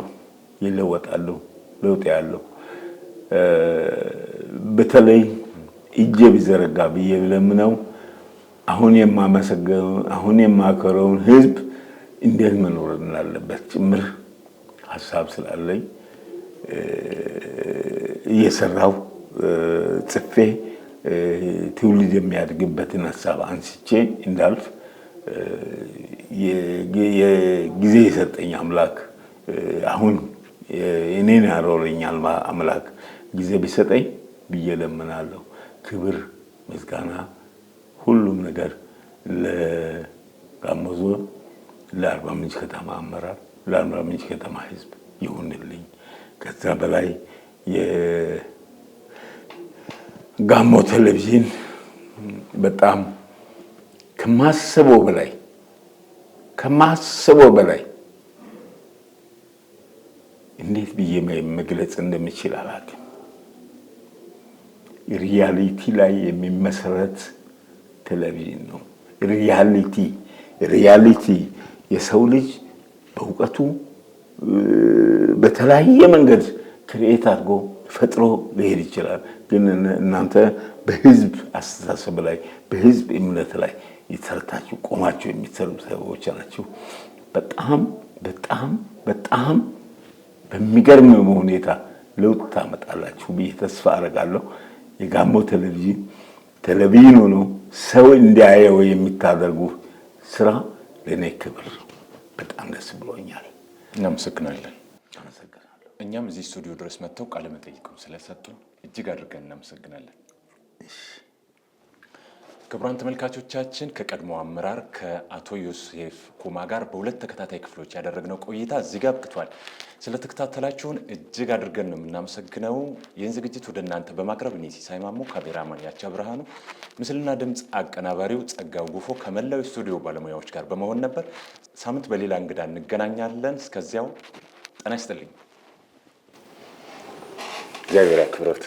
ይለወጣሉ፣ ለውጥ ያለው በተለይ እጄ ቢዘረጋ ብዬ ለምነው አሁን የማከረውን ህዝብ እንዴት መኖር እንዳለበት ጭምር ሀሳብ ስላለኝ እየሰራው ጽፌ ትውልድ የሚያድግበትን ሀሳብ አንስቼ እንዳልፍ የጊዜ የሰጠኝ አምላክ አሁን እኔን ያኖረኛል አምላክ ጊዜ ቢሰጠኝ ብዬ ለምናለሁ። ክብር ምስጋና ሁሉም ነገር ለጋሞ ዞን ለአርባ ምንጭ ከተማ አመራር ለአርባ ምንጭ ከተማ ህዝብ ይሁንልኝ። ከዛ በላይ የጋሞ ቴሌቪዥን በጣም ከማስበው በላይ እንዴት ብዬ መግለጽ እንደምችል አላውቅም። ሪያሊቲ ላይ የሚመሰረት ቴሌቪዥን ነው። ሪያሊቲ የሰው ልጅ በእውቀቱ በተለያየ መንገድ ክሬት አድርጎ ፈጥሮ ሊሄድ ይችላል። ግን እናንተ በህዝብ አስተሳሰብ ላይ በህዝብ እምነት ላይ የተሰርታችሁ ቆማችሁ የሚሰሩ ሰዎች ናችሁ። በጣም በጣም በጣም በሚገርም ሁኔታ ለውጥ ታመጣላችሁ ብዬ ተስፋ አደርጋለሁ። የጋሞ ቴሌቪዥን ሆኖ ሰው እንዲያየው የሚታደርጉ ስራ ለኔ ክብር፣ በጣም ደስ ብሎኛል። እናመሰግናለን። እኛም እዚህ ስቱዲዮ ድረስ መጥተው ቃለ መጠይቁን ስለሰጡን እጅግ አድርገን እናመሰግናለን። ክቡራን ተመልካቾቻችን ከቀድሞ አመራር ከአቶ ዮሴፍ ኩማ ጋር በሁለት ተከታታይ ክፍሎች ያደረግነው ቆይታ እዚህ ጋር አብቅቷል። ስለተከታተላችሁን እጅግ አድርገን ነው የምናመሰግነው። ይህን ዝግጅት ወደ እናንተ በማቅረብ እኔ ሲሳይ ማሞ፣ ካሜራማን ያቻ ብርሃኑ፣ ምስልና ድምፅ አቀናባሪው ጸጋው ጉፎ ከመላው ስቱዲዮ ባለሙያዎች ጋር በመሆን ነበር። ሳምንት በሌላ እንግዳ እንገናኛለን። እስከዚያው ጤና ይስጥልኝ። እግዚአብሔር ያክብሮት።